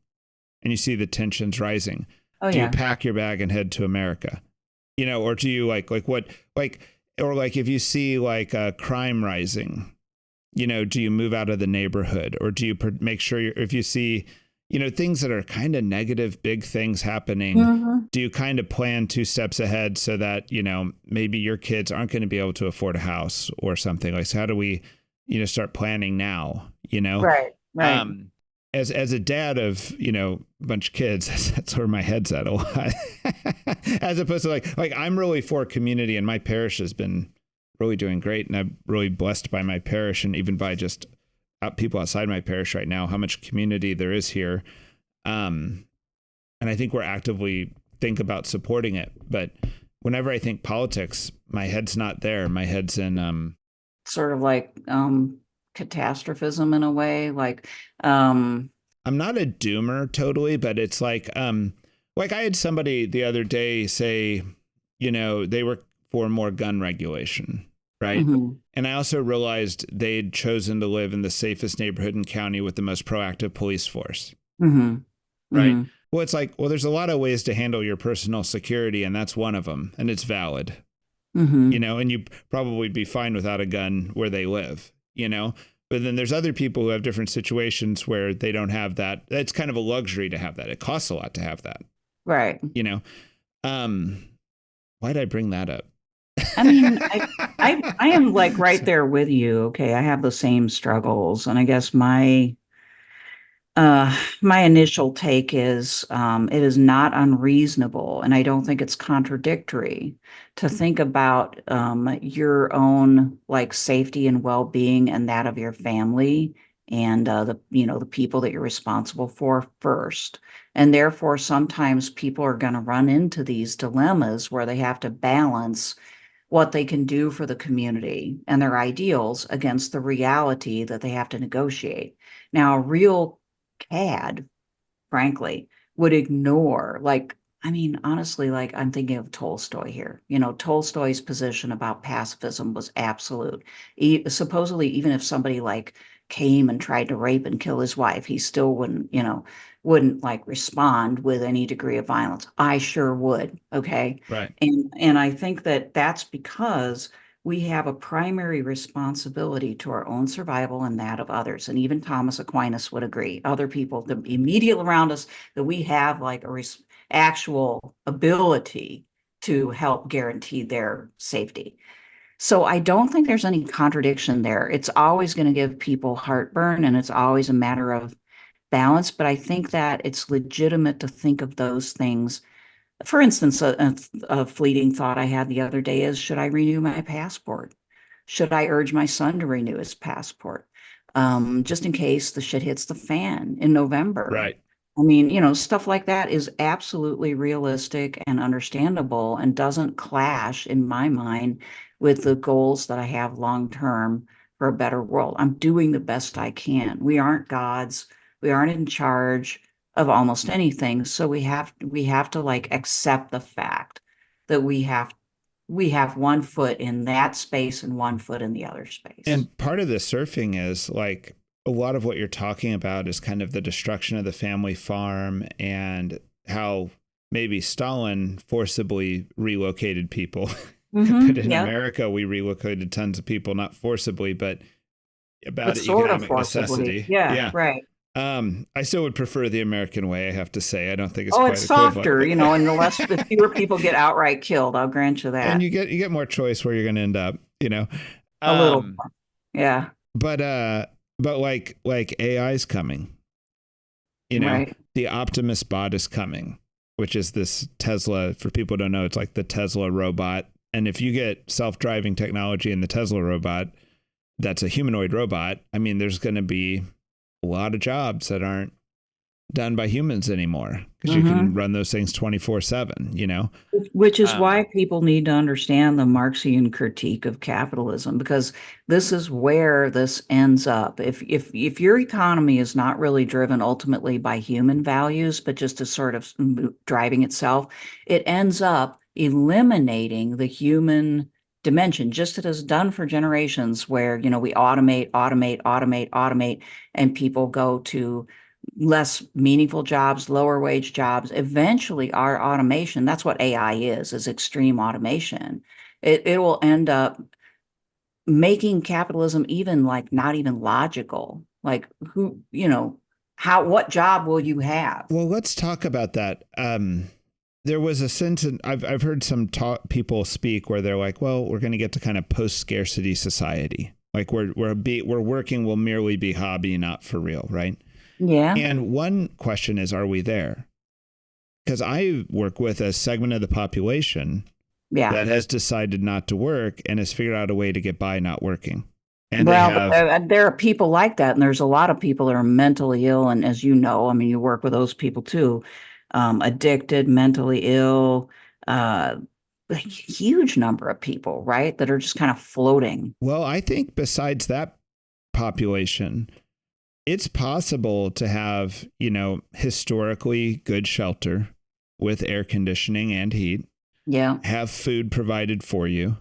and you see the tensions rising, Oh, do you yeah. pack your bag and head to America? Or do you or like if you see like a crime rising, do you move out of the neighborhood, or do you make sure if you see, things that are kind of negative, big things happening, Mm-hmm. do you kind of plan 2 steps ahead so that, maybe your kids aren't going to be able to afford a house or something like, so how do we, start planning now, Right. Right. As a dad of, a bunch of kids, that's where my head's at a lot. As opposed to like I'm really for community, and my parish has been really doing great, and I'm really blessed by my parish, and even by just people outside my parish right now, how much community there is here. And I think we're actively think about supporting it. But whenever I think politics, my head's not there. My head's in Sort of like catastrophism in a way. Like, I'm not a doomer totally, but it's like I had somebody the other day say, they were for more gun regulation, right? mm-hmm. And I also realized they'd chosen to live in the safest neighborhood in county with the most proactive police force, Mm-hmm. right? Mm-hmm. Well, it's like, well, there's a lot of ways to handle your personal security, and that's one of them, and it's valid, Mm-hmm. and you probably be fine without a gun where they live, But then there's other people who have different situations where they don't have that. It's kind of a luxury to have that. It costs a lot to have that, Right. Why did I bring that up? I mean, I am like right there with you. Okay, I have the same struggles, and I guess my initial take is it is not unreasonable, and I don't think it's contradictory to think about your own like safety and well-being and that of your family and the people that you're responsible for first. And therefore, sometimes people are going to run into these dilemmas where they have to balance what they can do for the community and their ideals against the reality that they have to negotiate. Now, a real CAD, frankly, would ignore, like, I mean, honestly, like I'm thinking of Tolstoy here. Tolstoy's position about pacifism was absolute. Supposedly, even if somebody like came and tried to rape and kill his wife, he still wouldn't like respond with any degree of violence. I sure would. Okay. Right. And I think that that's because we have a primary responsibility to our own survival and that of others. And even Thomas Aquinas would agree, other people, the immediate around us, that we have like a actual ability to help guarantee their safety. So I don't think there's any contradiction there. It's always going to give people heartburn, and it's always a matter of balance. But I think that it's legitimate to think of those things. For instance, a fleeting thought I had the other day is, should I renew my passport? Should I urge my son to renew his passport? Just in case the shit hits the fan in November. Right. I mean, stuff like that is absolutely realistic and understandable and doesn't clash, in my mind, with the goals that I have long term for a better world. I'm doing the best I can. We aren't gods. We aren't in charge of almost anything. So we have to like accept the fact that we have one foot in that space and one foot in the other space. And part of the surfing is like a lot of what you're talking about is kind of the destruction of the family farm, and how maybe Stalin forcibly relocated people. But in Yeah. America, we relocated tons of people, not forcibly, but about but sort of economic forcibly. necessity. Yeah, Yeah. right. I still would prefer the American way, I have to say. I don't think it's Oh, it's quite equivalent. softer, and the fewer people get outright killed. I'll grant you And that. you get more choice where you're going to end up, A little Um, more. Yeah, but like AI's coming, right. the Optimus bot is coming, which is this Tesla. For people who don't know, it's like the Tesla robot. And if you get self-driving technology in the Tesla robot, that's a humanoid robot. I mean, there's going to be a lot of jobs that aren't done by humans anymore because you can run those things 24/7, Which is why people need to understand the Marxian critique of capitalism, because this is where this ends up. If your economy is not really driven ultimately by human values, but just is sort of driving itself, it ends up eliminating the human dimension, just as it has done for generations, where we automate, and people go to less meaningful jobs, lower wage jobs. Eventually, our automation, that's what AI is extreme automation. It will end up making capitalism even like not even logical. Like what job will you have? Well, let's talk about that. There was a sentence I've heard some people speak where they're like, well, we're going to get to kind of post-scarcity society. Like we're working will merely be hobby, not for real, right? Yeah. And one question is, are we there? Because I work with a segment of the population that has decided not to work and has figured out a way to get by not working. And there are people like that, and there's a lot of people that are mentally ill. And as you know, I mean, you work with those people too, addicted, mentally ill, a huge number of people, right, that are just kind of floating. Well, I think besides that population, it's possible to have, historically good shelter with air conditioning and heat. Yeah. Have food provided for you,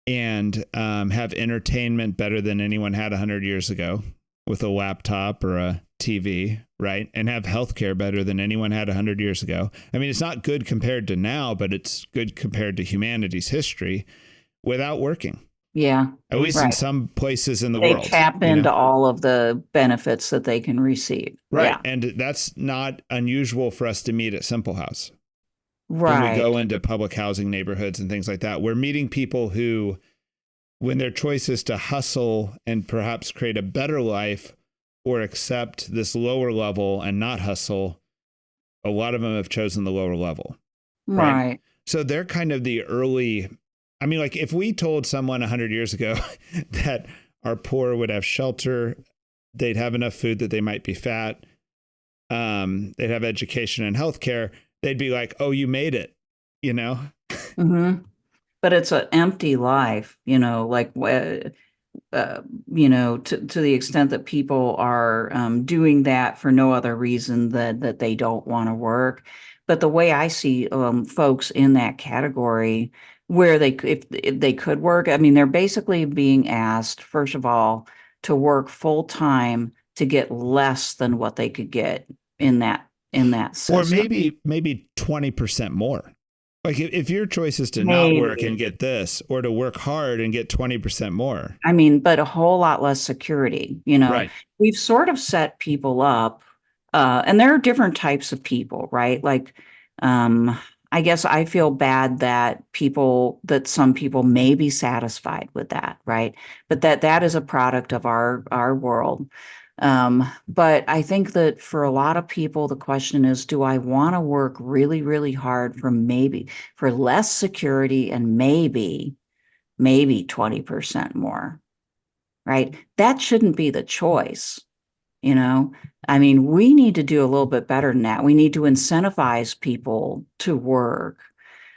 and have entertainment better than anyone had 100 years ago with a laptop or a TV, right? And have healthcare better than anyone had 100 years ago. I mean, it's not good compared to now, but it's good compared to humanity's history without working. Yeah. At least in some places in the world. They tap into all of the benefits that they can receive. Right. Yeah. And that's not unusual for us to meet at Simple House. Right. When we go into public housing neighborhoods and things like that, we're meeting people who, when their choice is to hustle and perhaps create a better life or accept this lower level and not hustle, a lot of them have chosen the lower level. Right. So they're kind of the early, I mean, like if we told someone 100 years ago that our poor would have shelter, they'd have enough food that they might be fat, they'd have education and healthcare, they'd be like, oh, you made it, But it's an empty life, like, to the extent that people are doing that for no other reason than that they don't want to work. But the way I see folks in that category, where if they could work, I mean, they're basically being asked, first of all, to work full time to get less than what they could get in that system. Or maybe 20% more. Like if your choice is to not work and get this, or to work hard and get 20% more. I mean, but a whole lot less security, Right. We've sort of set people up, and there are different types of people, right? Like, I guess I feel bad that some people may be satisfied with that, right? But that is a product of our world. But I think that for a lot of people, the question is, do I want to work really, really hard for less security and maybe 20% more, right? That shouldn't be the choice. I mean, we need to do a little bit better than that. We need to incentivize people to work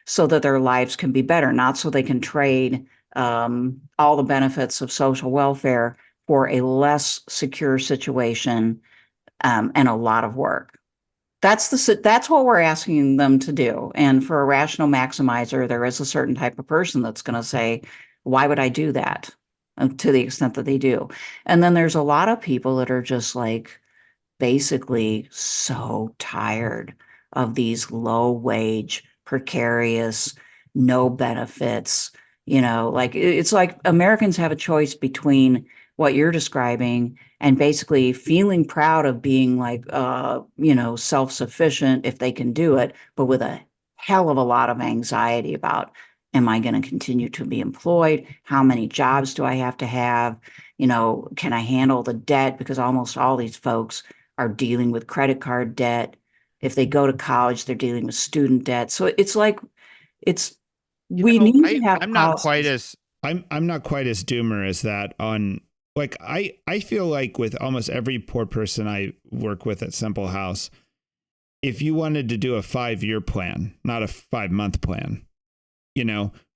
so that their lives can be better, not so they can trade all the benefits of social welfare for a less secure situation and a lot of work. That's what we're asking them to do. And for a rational maximizer, there is a certain type of person that's going to say, why would I do that? To the extent that they do. And then there's a lot of people that are just like basically so tired of these low wage, precarious, no benefits, like it's like Americans have a choice between what you're describing and basically feeling proud of being like, self-sufficient if they can do it, but with a hell of a lot of anxiety about, am I going to continue to be employed? How many jobs do I have to have? Can I handle the debt? Because almost all these folks are dealing with credit card debt. If they go to college, they're dealing with student debt. So it's like, we need to have I'm not quite policies. as I'm not quite as doomer as that on like I feel like with almost every poor person I work with at Simple House, if you wanted to do a 5-year plan, not a 5-month plan,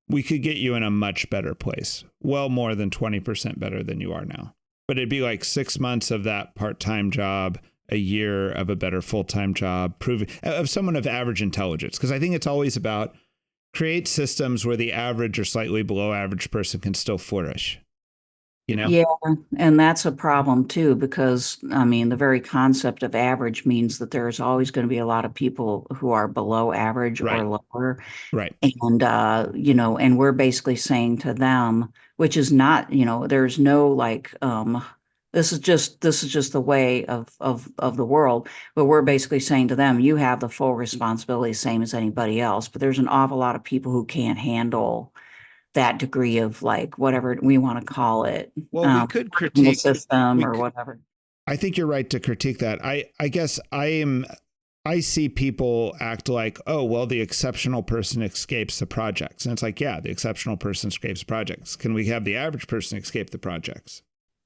we could get you in a much better place, well more than 20% better than you are now. But it'd be like 6 months of that part-time job, a year of a better full-time job, proving of someone of average intelligence. Because I think it's always about create systems where the average or slightly below average person can still flourish. Yeah, and that's a problem too, because I mean, the very concept of average means that there's always going to be a lot of people who are below average or Right. lower. Right. And and we're basically saying to them, which is not, there's no like this is just the way of the world. But we're basically saying to them, you have the full responsibility, same as anybody else. But there's an awful lot of people who can't handle that degree of like whatever we want to call it, Well, we could the critique. system or whatever. I think you're right to critique that. I guess I see people act like, oh, well, the exceptional person escapes the projects. And it's like, yeah, the exceptional person escapes projects. Can we have the average person escape the projects?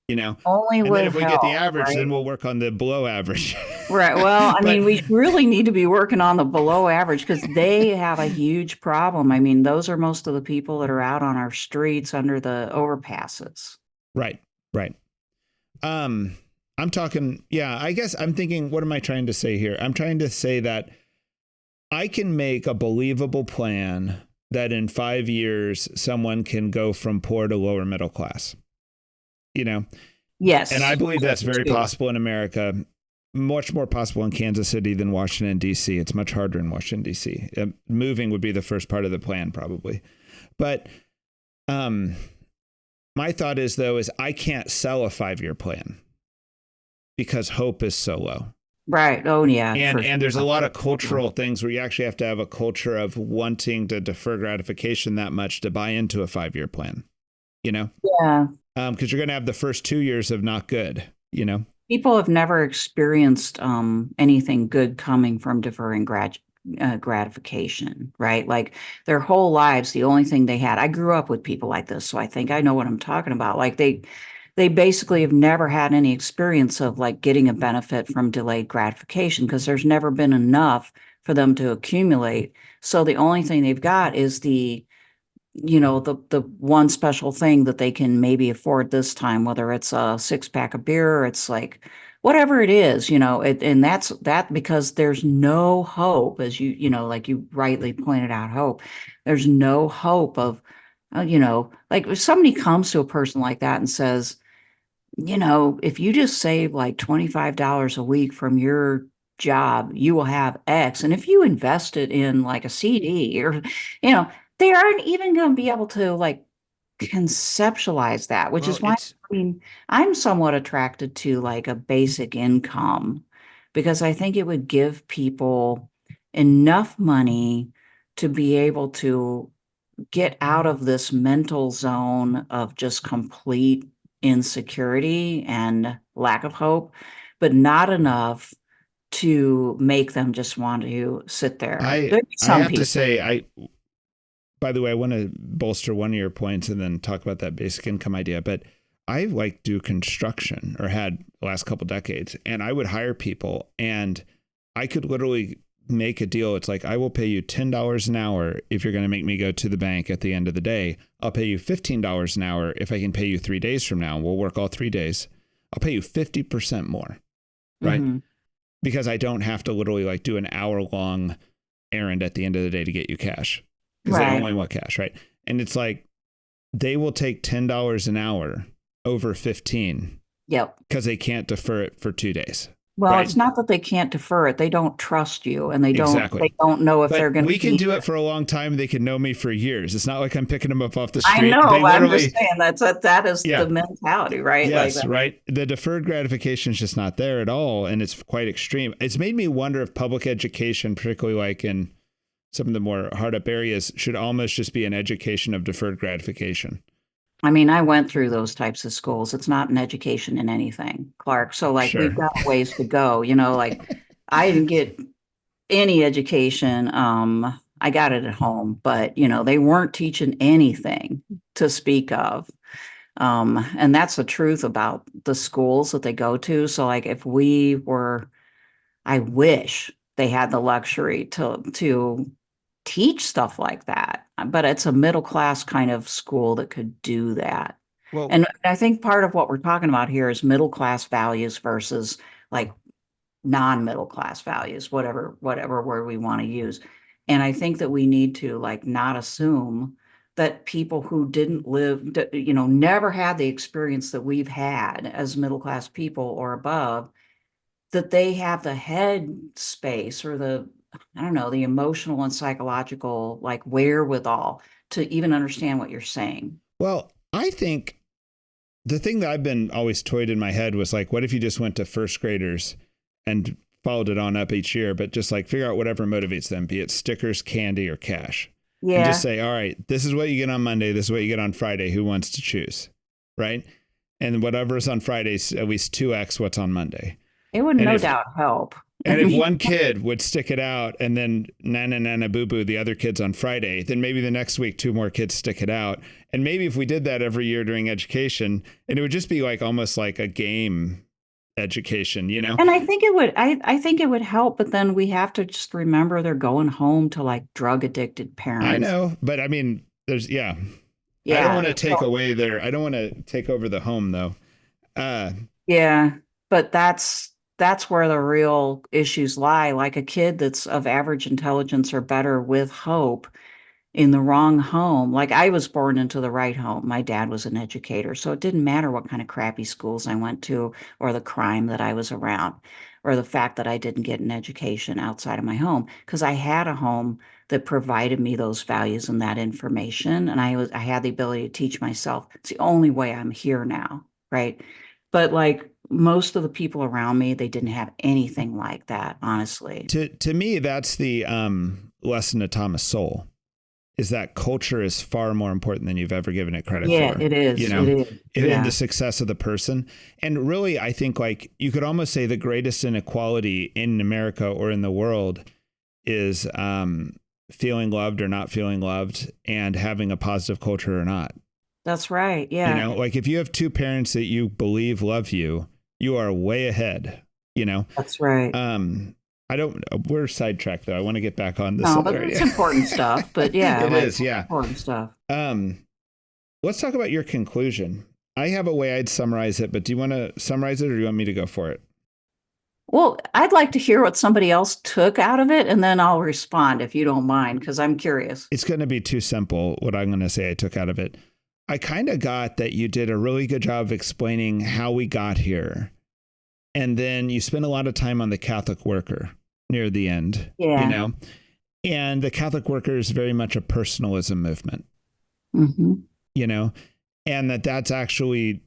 Only And with then if we help, get the average, right? then we'll work on the below average. Right. Well, I But mean, we really need to be working on the below average because they have a huge problem. I mean, those are most of the people that are out on our streets under the overpasses. right, right. I'm talking, yeah, I guess I'm thinking, what am I trying to say here? I'm trying to say that I can make a believable plan that in 5 years, someone can go from poor to lower middle class, Yes. And I believe that's very Too. possible in America, much more possible in Kansas City than Washington, D.C. It's much harder in Washington, D.C. Moving would be the first part of the plan, probably. But my thought is, though, is I can't sell a 5-year plan because hope is so low. Right. Oh, yeah. And there's a lot of cultural things where you actually have to have a culture of wanting to defer gratification that much to buy into a 5-year plan, Yeah. Because you're going to have the first 2 years of not good, People have never experienced anything good coming from deferring gratification, right? Like their whole lives, the only thing they had. I grew up with people like this, so I think I know what I'm talking about. Like they basically have never had any experience of like getting a benefit from delayed gratification because there's never been enough for them to accumulate. So the only thing they've got is the one special thing that they can maybe afford this time, whether it's a 6-pack of beer or it's like whatever it is, and that's that because there's no hope, as like you rightly pointed out, hope. There's no hope of, like if somebody comes to a person like that and says, if you just save like $25 a week from your job, you will have X. And if you invest it in like a CD or, they aren't even going to be able to like conceptualize that, which Well, is why I mean, I'm somewhat attracted to like a basic income because I think it would give people enough money to be able to get out of this mental zone of just complete insecurity and lack of hope, but not enough to make them just want to sit there. I have to say, by the way, I want to bolster one of your points and then talk about that basic income idea. But I like do construction or had the last couple decades, and I would hire people and I could literally make a deal. It's like, I will pay you $10 an hour if you're going to make me go to the bank at the end of the day. I'll pay you $15 an hour if I can pay you 3 days from now. We'll work all 3 days. I'll pay you 50% more, right? Mm-hmm. Because I don't have to literally like do an hour-long errand at the end of the day to get you cash. Because they only want cash, right? And it's like, they will take $10 an hour over 15. Yep. Because they can't defer it for 2 days. Well, right? it's not that they can't defer it. They don't trust you and they Exactly. don't know if But they're going to we can be do it for a long time. They can know me for years. It's not like I'm picking them up off the I street. know, They but I'm just literally, saying that is yeah, the mentality, right? Like yes, that. right. The deferred gratification is just not there at all. And it's quite extreme. It's made me wonder if public education, particularly like in some of the more hard up areas, should almost just be an education of deferred gratification. I mean, I went through those types of schools. It's not an education in anything, Clark. So like we've Sure. got a ways to go, you know, like I didn't get any education. I got it at home, but you know, they weren't teaching anything to speak of. And that's the truth about the schools that they go to. So like if we were, I wish they had the luxury to teach stuff like that. But it's a middle class kind of school that could do that. Well, And I think part of what we're talking about here is middle class values versus like non-middle class values, whatever word we want to use. And I think that we need to like not assume that people who didn't live, you know, never had the experience that we've had as middle class people or above, that they have the head space or the, I don't know, the emotional and psychological like wherewithal to even understand what you're saying. well, I think the thing that I've been always toyed in my head was like, what if you just went to first graders and followed it on up each year, but just like figure out whatever motivates them, be it stickers, candy, or cash. And just Yeah, say, all right, this is what you get on Monday. This is what you get on Friday. Who wants to choose? Right. And whatever's on Fridays, at least 2x what's on Monday. it would And no if doubt help. I and if mean, one kid would stick it out and then nana nana boo boo the other kids on Friday, then maybe the next week 2 more kids stick it out. And maybe if we did that every year during education, and it would just be like almost like a game education, you know? and I think it would, I think it would help, but then we have to just remember they're going home to like drug addicted I parents. know, but I mean, there's yeah. I don't want Yeah. to take away their I don't want to take over the home though. Uh Yeah, but that's where the real issues lie. Like a kid that's of average intelligence or better with hope in the wrong home. Like I was born into the right home. My dad was an educator, so it didn't matter what kind of crappy schools I went to or the crime that I was around or the fact that I didn't get an education outside of my home because I had a home that provided me those values and that information and I had the ability to teach myself. It's the only way I'm here now, right? But like most of the people around me, they didn't have anything like that, honestly. to me that's the lesson of Thomas Sowell is that culture is far more important than you've ever given it credit Yeah, for, it you is. It know, is. in the Yeah. success of the person. And really, I think like you could almost say the greatest inequality in America or in the world is feeling loved or not feeling loved and having a positive culture or not. That's right. You Yeah. know, like if you have two parents that you believe love you, you are way ahead, you know. That's right. Um, I don't, we're sidetracked though. I want to get back on this No, but other it's idea. important stuff. But yeah, It like is, yeah. important stuff. Um, let's talk about your conclusion. I have a way I'd summarize it, but do you want to summarize it or do you want me to go for it? Well, I'd like to hear what somebody else took out of it, and then I'll respond if you don't mind, because I'm curious. It's going to be too simple what I'm going to say I took out of it. I kind of got that you did a really good job of explaining how we got here. And then you spent a lot of time on the Catholic worker near the end, you Yeah. know, and the Catholic worker is very much a personalism movement, Hmm. you know, and that's actually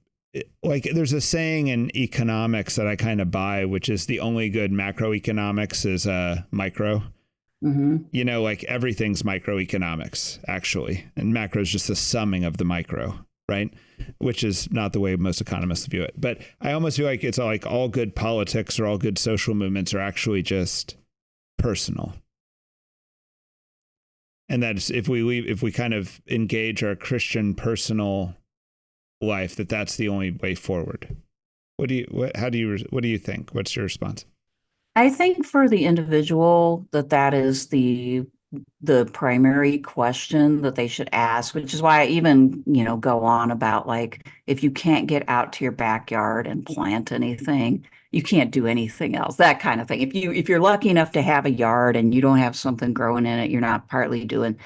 like there's a saying in economics that I kind of buy, which is the only good macroeconomics is micro. Hmm. You know, like everything's microeconomics actually, and macro is just the summing of the micro, right? Which is not the way most economists view it. But I almost feel like it's like all good politics or all good social movements are actually just personal. And that if we kind of engage our Christian personal life, that's the only way forward. What do you think? What's your response? I think for the individual that is the primary question that they should ask, which is why I even, you know, go on about like if you can't get out to your backyard and plant anything, you can't do anything else, that kind of thing. If you're lucky enough to have a yard and you don't have something growing in it, you're not partly doing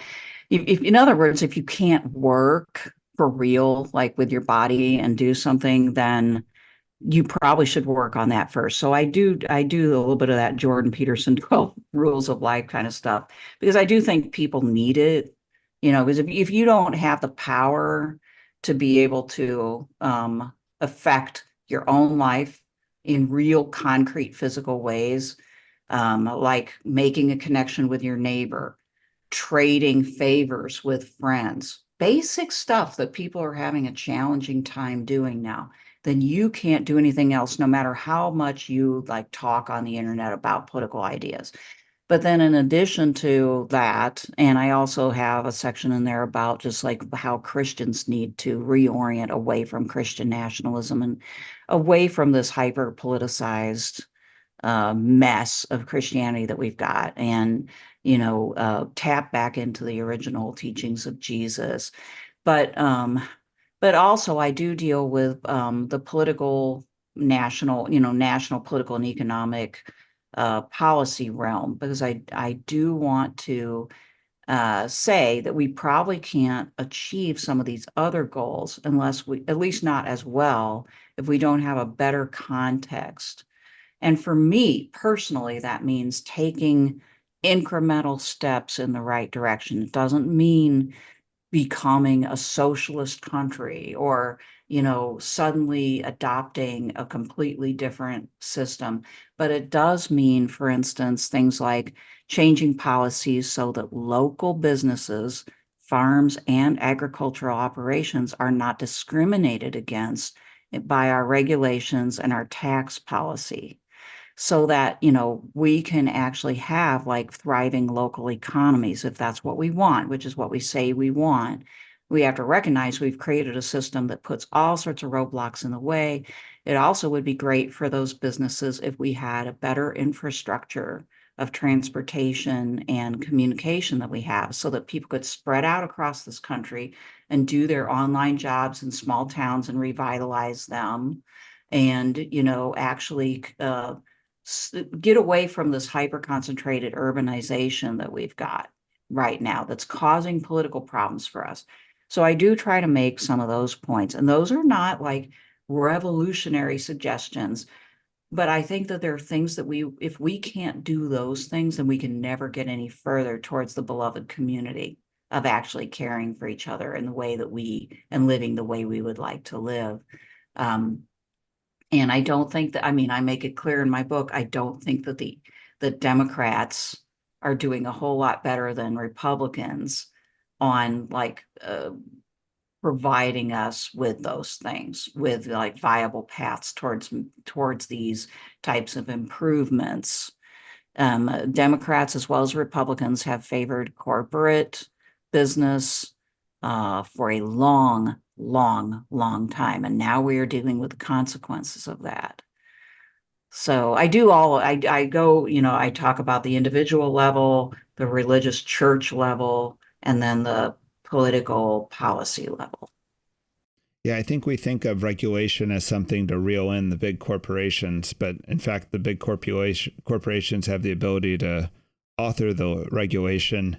if in other words, if you can't work for real, like with your body and do something, then you probably should work on that first. So I do a little bit of that Jordan Peterson 12 rules of life kind of stuff, because I do think people need it, because if you don't have the power to be able to affect your own life in real concrete physical ways, like making a connection with your neighbor, trading favors with friends, basic stuff that people are having a challenging time doing now, then you can't do anything else, no matter how much you like talk on the internet about political ideas. But then in addition to that, and I also have a section in there about just like how Christians need to reorient away from Christian nationalism and away from this hyper politicized mess of Christianity that we've got, and tap back into the original teachings of Jesus. But also I do deal with the political national political and economic policy realm, because I do want to say that we probably can't achieve some of these other goals unless we, at least not as well, if we don't have a better context. And for me personally, that means taking incremental steps in the right direction. It doesn't mean becoming a socialist country or, suddenly adopting a completely different system. But it does mean, for instance, things like changing policies so that local businesses, farms, and agricultural operations are not discriminated against by our regulations and our tax policy, so that we can actually have like thriving local economies if that's what we want, which is what we say we want. We have to recognize we've created a system that puts all sorts of roadblocks in the way. It also would be great for those businesses if we had a better infrastructure of transportation and communication that we have, so that people could spread out across this country and do their online jobs in small towns and revitalize them, and actually get away from this hyper concentrated urbanization that we've got right now that's causing political problems for us. So I do try to make some of those points, and those are not like revolutionary suggestions, but I think that there are things that if we can't do those things, then we can never get any further towards the beloved community of actually caring for each other in the way that and living the way we would like to live. And I don't think that, I mean, I make it clear in my book, I don't think that the Democrats are doing a whole lot better than Republicans on like providing us with those things, with like viable paths towards these types of improvements. Democrats as well as Republicans have favored corporate business for a long, long, long time. And now we are dealing with the consequences of that. So I go, I talk about the individual level, the religious church level, and then the political policy level. Yeah, I think we think of regulation as something to reel in the big corporations, but in fact, the big corporations have the ability to author the regulation,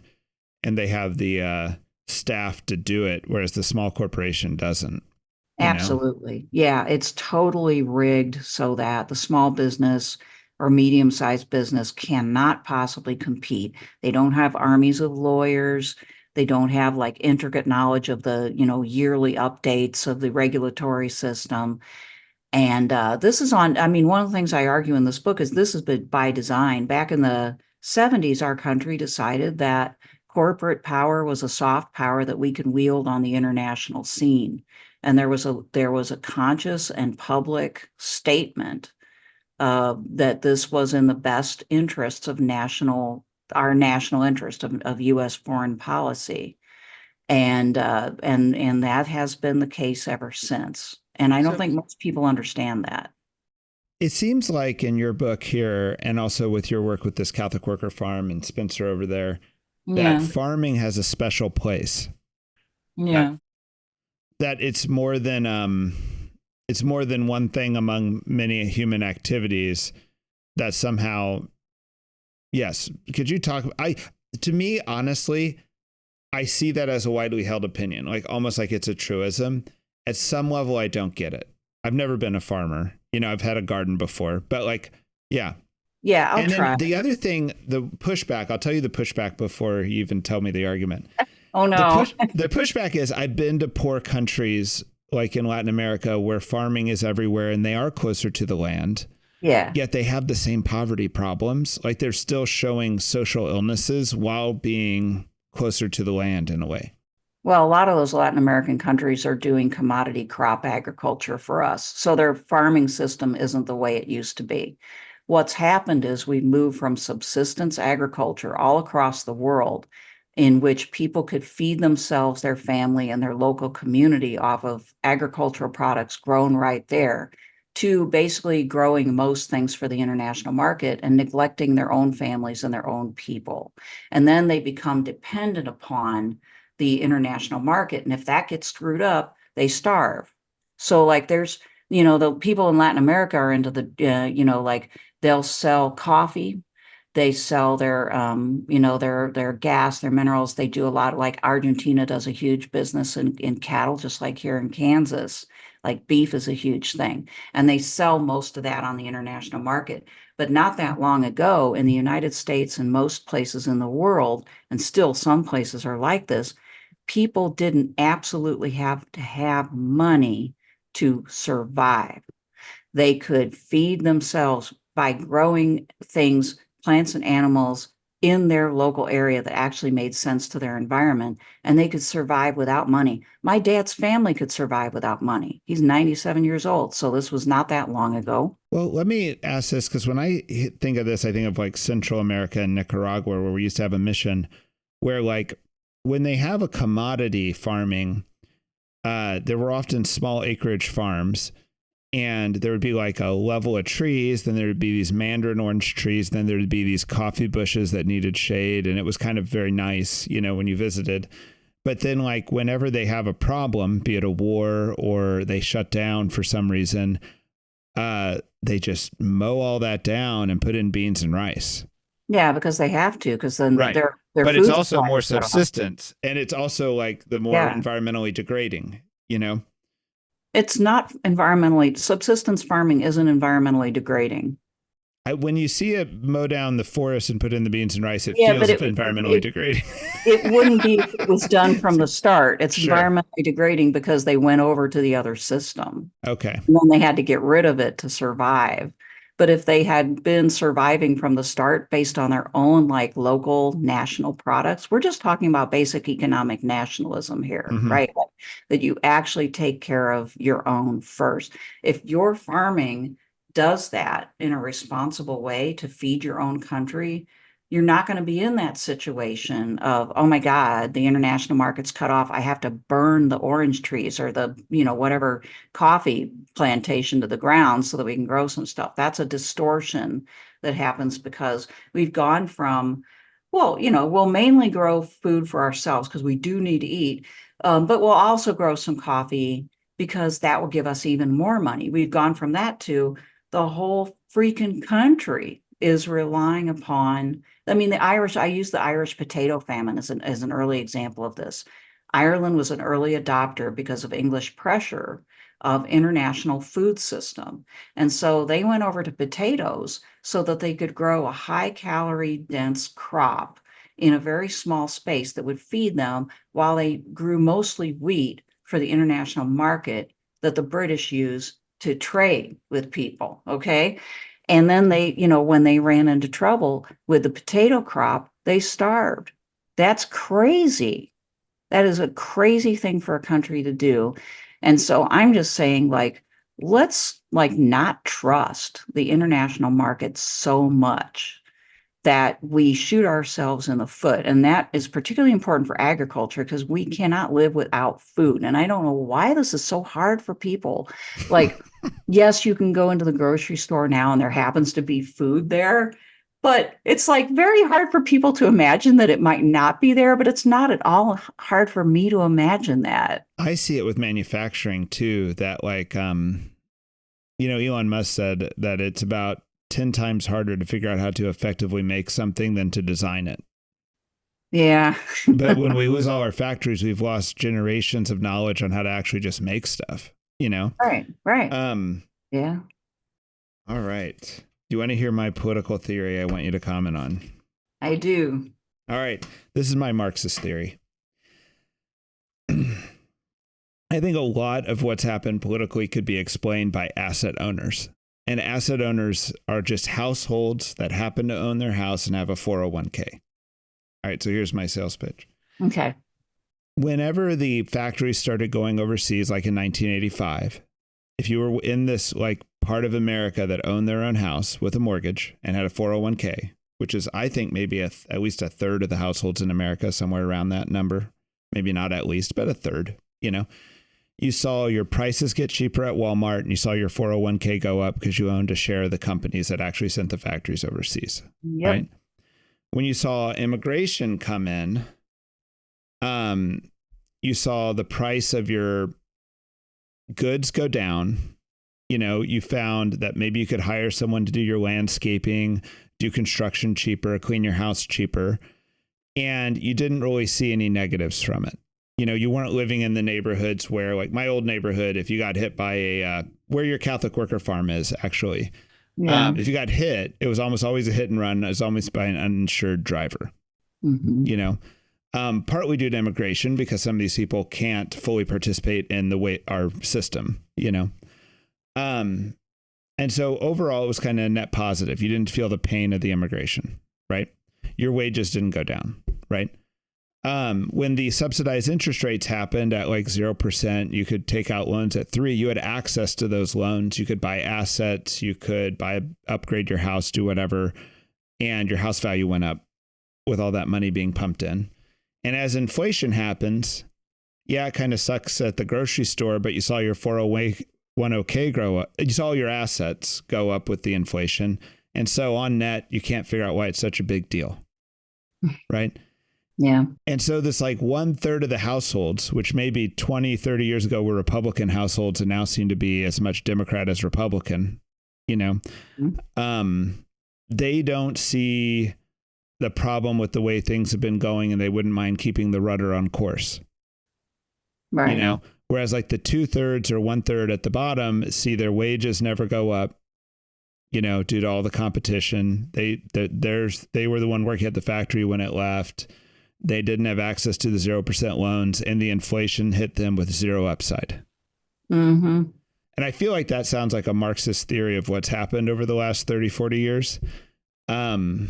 and they have the staff to do it, whereas the small corporation doesn't. Absolutely. Yeah, it's totally rigged so that the small business or medium-sized business cannot possibly compete. They don't have armies of lawyers. They don't have like intricate knowledge of the, yearly updates of the regulatory system. And this is one of the things I argue in this book is this has been by design. Back in the 70s, our country decided that corporate power was a soft power that we can wield on the international scene. And there was a conscious and public statement that this was in the best interests of our national interest of U.S. foreign policy, and that has been the case ever since. And I don't think most people understand that. It seems like in your book here, and also with your work with this Catholic worker farm and Spencer over there, that farming has a special place. Yeah. That it's more than one thing among many human activities. That somehow, yes. Could you talk? To me, honestly, I see that as a widely held opinion, like almost like it's a truism. At some level, I don't get it. I've never been a farmer. I've had a garden before, but like, yeah. Yeah, I'll and try. then the other thing, the pushback, I'll tell you the pushback before you even tell me the argument. Oh, no. The pushback is I've been to poor countries like in Latin America where farming is everywhere and they are closer to the land. Yeah. Yet they have the same poverty problems. Like they're still showing social illnesses while being closer to the land in a way. Well, a lot of those Latin American countries are doing commodity crop agriculture for us. So their farming system isn't the way it used to be. What's happened is we've moved from subsistence agriculture all across the world, in which people could feed themselves, their family, and their local community off of agricultural products grown right there, to basically growing most things for the international market and neglecting their own families and their own people. And then they become dependent upon the international market. And if that gets screwed up, they starve. So like there's, the people in Latin America are into the, like they'll sell coffee, they sell their, their gas, their minerals. They do a lot of, like Argentina does a huge business in cattle, just like here in Kansas. Like beef is a huge thing, and they sell most of that on the international market. But not that long ago in the United States and most places in the world, and still some places are like this, people didn't absolutely have to have money to survive. They could feed themselves by growing things, plants and animals in their local area that actually made sense to their environment, and they could survive without money. My dad's family could survive without money. He's 97 years old, so this was not that long ago. Well, let me ask this, because when I think of this, I think of like Central America and Nicaragua, where we used to have a mission where like when they have a commodity farming, there were often small acreage farms. And there would be like a level of trees. Then there would be these mandarin orange trees. Then there would be these coffee bushes that needed shade. And it was kind of very nice, when you visited. But then like whenever they have a problem, be it a war or they shut down for some reason, they just mow all that down and put in beans and rice. Yeah, because they have to, because then right. their But it's also more supply is subsistence. And it's also like the more environmentally degrading, It's not environmentally, subsistence farming isn't environmentally degrading. When you see it mow down the forest and put in the beans and rice, it feels environmentally degrading. It wouldn't be if it was done from the start. It's environmentally degrading because they went over to the other system. Okay. And then they had to get rid of it to survive. But if they had been surviving from the start based on their own like local national products, we're just talking about basic economic nationalism here, right? Like, that you actually take care of your own first. If your farming does that in a responsible way to feed your own country, you're not going to be in that situation of, oh my God, the international market's cut off. I have to burn the orange trees or the, whatever coffee plantation to the ground so that we can grow some stuff. That's a distortion that happens because we've gone from, well, we'll mainly grow food for ourselves because we do need to eat, but we'll also grow some coffee because that will give us even more money. We've gone from that to the whole freaking country is relying upon, I use the Irish potato famine as an early example of this. Ireland was an early adopter because of English pressure of international food system. And so they went over to potatoes so that they could grow a high calorie dense crop in a very small space that would feed them while they grew mostly wheat for the international market that the British use to trade with people. Okay. And then they, when they ran into trouble with the potato crop, they starved. That's crazy. That is a crazy thing for a country to do. And so I'm just saying, like, let's like not trust the international market so much that we shoot ourselves in the foot. And that is particularly important for agriculture because we cannot live without food. And I don't know why this is so hard for people. Like, yes, you can go into the grocery store now and there happens to be food there, but it's like very hard for people to imagine that it might not be there, but it's not at all hard for me to imagine that. I see it with manufacturing too, that like, Elon Musk said that it's about 10 times harder to figure out how to effectively make something than to design it. Yeah. But when we lose all our factories, we've lost generations of knowledge on how to actually just make stuff, Right. Yeah. All right. Do you want to hear my political theory I want you to comment on? I do. All right. This is my Marxist theory. I think a lot of what's happened politically could be explained by asset owners. And asset owners are just households that happen to own their house and have a 401k. All right, so here's my sales pitch. Okay. Whenever the factories started going overseas, like in 1985, if you were in this like part of America that owned their own house with a mortgage and had a 401k, which is, I think, maybe at least a third of the households in America, somewhere around that number, maybe not at least, but a third, you saw your prices get cheaper at Walmart and you saw your 401k go up because you owned a share of the companies that actually sent the factories overseas. Yep. Right? When you saw immigration come in, you saw the price of your goods go down. You found that maybe you could hire someone to do your landscaping, do construction cheaper, clean your house cheaper. And you didn't really see any negatives from it. You weren't living in the neighborhoods where, like my old neighborhood, if you got hit by where your Catholic worker farm is, actually, if you got hit, it was almost always a hit and run. It was almost by an uninsured driver, partly due to immigration, because some of these people can't fully participate in the way our system, and so overall, it was kind of a net positive. You didn't feel the pain of the immigration, right? Your wages didn't go down, right? When the subsidized interest rates happened at like 0%, you could take out loans at 3%. You had access to those loans. You could buy assets. You could upgrade your house, do whatever. And your house value went up with all that money being pumped in. And as inflation happens, yeah, it kind of sucks at the grocery store, but you saw your 401k grow up. You saw your assets go up with the inflation. And so on net, you can't figure out why it's such a big deal. Right? Yeah. And so this like 1/3 of the households, which maybe 20, 30 years ago were Republican households and now seem to be as much Democrat as Republican, they don't see the problem with the way things have been going and they wouldn't mind keeping the rudder on course. Right. Whereas like the 2/3 or 1/3 at the bottom see their wages never go up, due to all the competition. They were the one working at the factory when it left. They didn't have access to the 0% loans, and the inflation hit them with zero upside. Mm-hmm. And I feel like that sounds like a Marxist theory of what's happened over the last 30, 40 years. And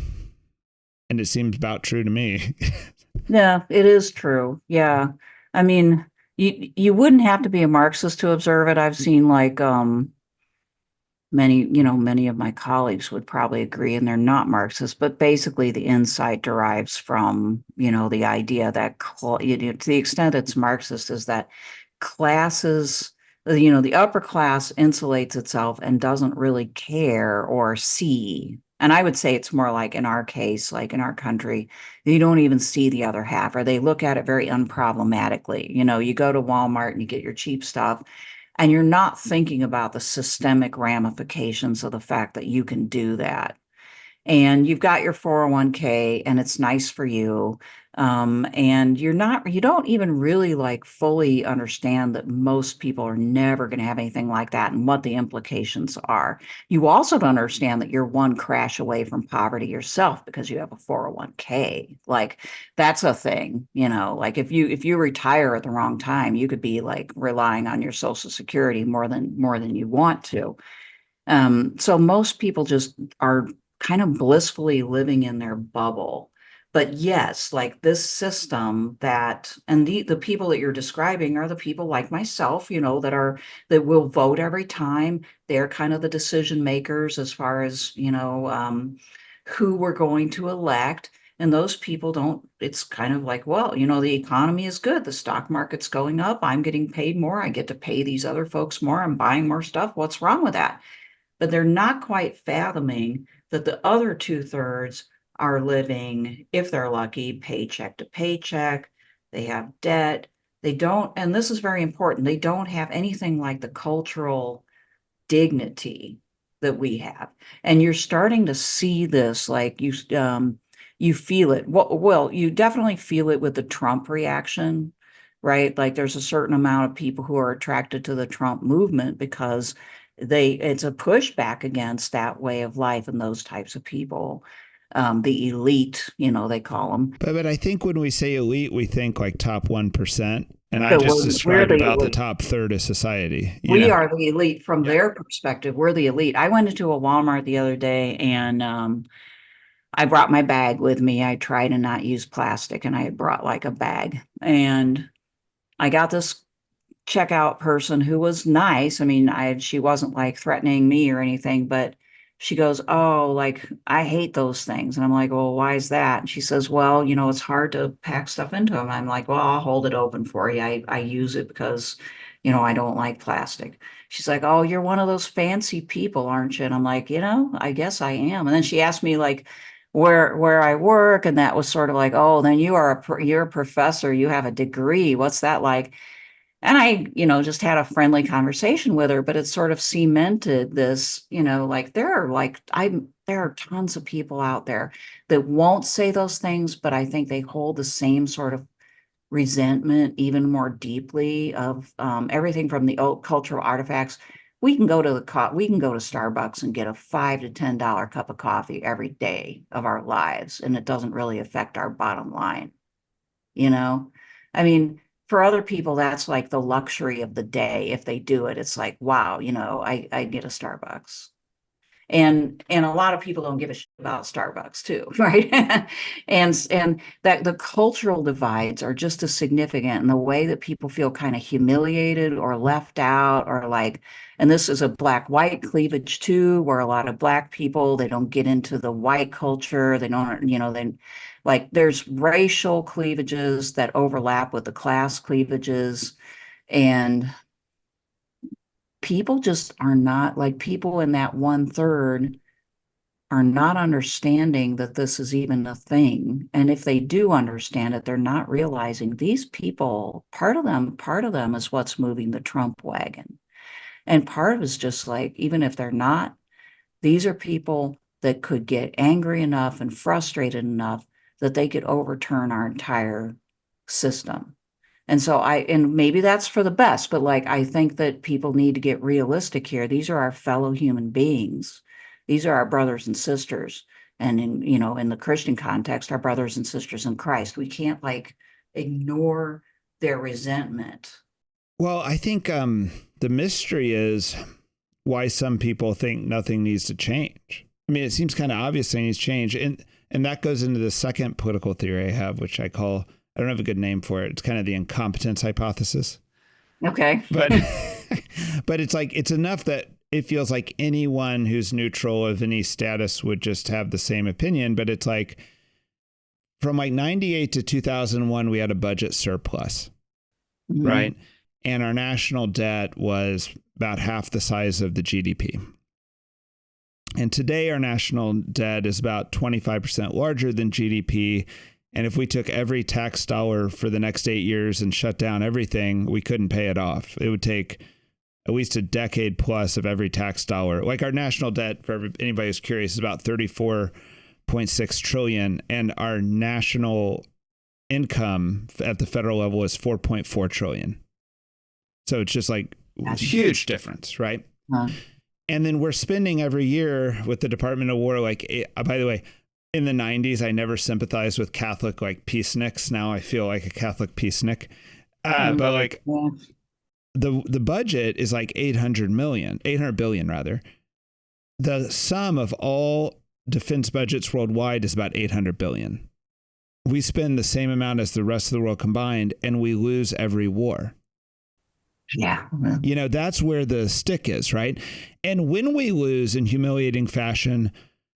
it seems about true to me. Yeah, it is true. Yeah. I mean, you wouldn't have to be a Marxist to observe it. I've seen like many of my colleagues would probably agree, and they're not Marxist, but basically the insight derives from, the idea that, to the extent it's Marxist, is that classes, the upper class insulates itself and doesn't really care or see. And I would say it's more like in our case, like in our country, you don't even see the other half, or they look at it very unproblematically. You go to Walmart and you get your cheap stuff, and you're not thinking about the systemic ramifications of the fact that you can do that. And you've got your 401k and it's nice for you. And you don't even really like fully understand that most people are never going to have anything like that and what the implications are. You also don't understand that you're one crash away from poverty yourself because you have a 401k. Like that's a thing, like if you retire at the wrong time, you could be like relying on your Social Security more than you want to. So most people just are kind of blissfully living in their bubble. But yes, like this system and the people that you're describing are the people like myself, that will vote every time. They're kind of the decision makers as far as, who we're going to elect. And those people it's kind of like, well, the economy is good. The stock market's going up. I'm getting paid more. I get to pay these other folks more. I'm buying more stuff. What's wrong with that? But they're not quite fathoming that the other 2/3 are living, if they're lucky, paycheck to paycheck. They have debt. They don't, and this is very important, they don't have anything like the cultural dignity that we have. And you're starting to see this, like you feel it. Well, you definitely feel it with the Trump reaction, right? Like there's a certain amount of people who are attracted to the Trump movement because it's a pushback against that way of life and those types of people. The elite, they call them. But I think when we say elite, we think like top 1%. And I But just we're described the about the elite. top third of society. We are the elite from their perspective. We're the elite. I went into a Walmart the other day, and I brought my bag with me. I try to not use plastic, and I had brought like a bag. And I got this checkout person who was nice. I mean, she wasn't like threatening me or anything, but she goes, "Oh, like I hate those things." And I'm like, "Well, why is that?" And she says, "Well, it's hard to pack stuff into them." I'm like, "Well, I'll hold it open for you. I use it because, I don't like plastic." She's like, "Oh, you're one of those fancy people, aren't you?" And I'm like, I guess I am." And then she asked me like where I work, and that was sort of like, "Oh, then you're a professor, you have a degree. What's that like?" And I, just had a friendly conversation with her, but it sort of cemented this, like there are tons of people out there that won't say those things, but I think they hold the same sort of resentment even more deeply of everything from the old cultural artifacts. We can go to Starbucks and get a $5 to $10 cup of coffee every day of our lives, and it doesn't really affect our bottom line, you know? I mean, for other people, that's like the luxury of the day. If they do it, it's like, wow, I get a Starbucks. And a lot of people don't give a shit about Starbucks too, right? And that the cultural divides are just as significant in the way that people feel kind of humiliated or left out, or like, and this is a black white cleavage too, where a lot of black people, they don't get into the white culture. They don't, then like there's racial cleavages that overlap with the class cleavages. And people just are not like people in that 1/3 are not understanding that this is even a thing. And if they do understand it, they're not realizing these people, part of them is what's moving the Trump wagon. And part of it is just like, even if they're not, these are people that could get angry enough and frustrated enough that they could overturn our entire system. And maybe that's for the best, but like, I think that people need to get realistic here. These are our fellow human beings. These are our brothers and sisters. And in the Christian context, our brothers and sisters in Christ. We can't like ignore their resentment. Well, I think the mystery is why some people think nothing needs to change. I mean, it seems kind of obvious things needs to change. And that goes into the second political theory I have, which I don't have a good name for it. It's kind of the incompetence hypothesis. Okay. But but it's like, it's enough that it feels like anyone who's neutral of any status would just have the same opinion. But it's like from like 98 to 2001, we had a budget surplus, Mhm. right? And our national debt was about half the size of the GDP. And today our national debt is about 25% larger than GDP. And if we took every tax dollar for the next 8 years and shut down everything, we couldn't pay it off. It would take at least a decade plus of every tax dollar. Like our national debt, for anybody who's curious, is about 34.6 trillion. And our national income at the federal level is 4.4 trillion. So it's just like a huge difference, right? Huh. And then we're spending every year with the Department of War. Like, by the way, in the 90s, I never sympathized with Catholic like peaceniks. Now I feel like a Catholic peacenik. But like the budget is like 800 billion rather. The sum of all defense budgets worldwide is about 800 billion. We spend the same amount as the rest of the world combined, and we lose every war. Yeah. That's where the stick is, right? And when we lose in humiliating fashion,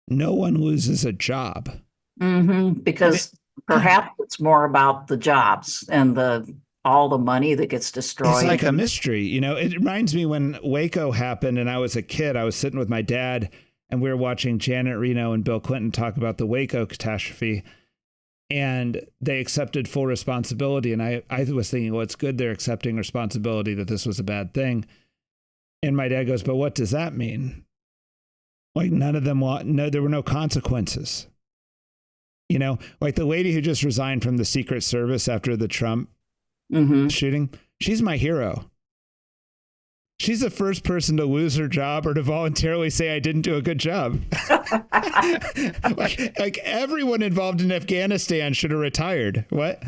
no one loses a job. Mm-hmm. Because perhaps it's more about the jobs and all the money that gets destroyed. It's like a mystery. It reminds me when Waco happened and I was a kid, I was sitting with my dad and we were watching Janet Reno and Bill Clinton talk about the Waco catastrophe. And they accepted full responsibility. And I was thinking, well, it's good they're accepting responsibility that this was a bad thing. And my dad goes, but what does that mean? Like none of them there were no consequences. Like the lady who just resigned from the Secret Service after the Trump shooting, she's my hero. She's the first person to lose her job or to voluntarily say I didn't do a good job. like everyone involved in Afghanistan should have retired. What?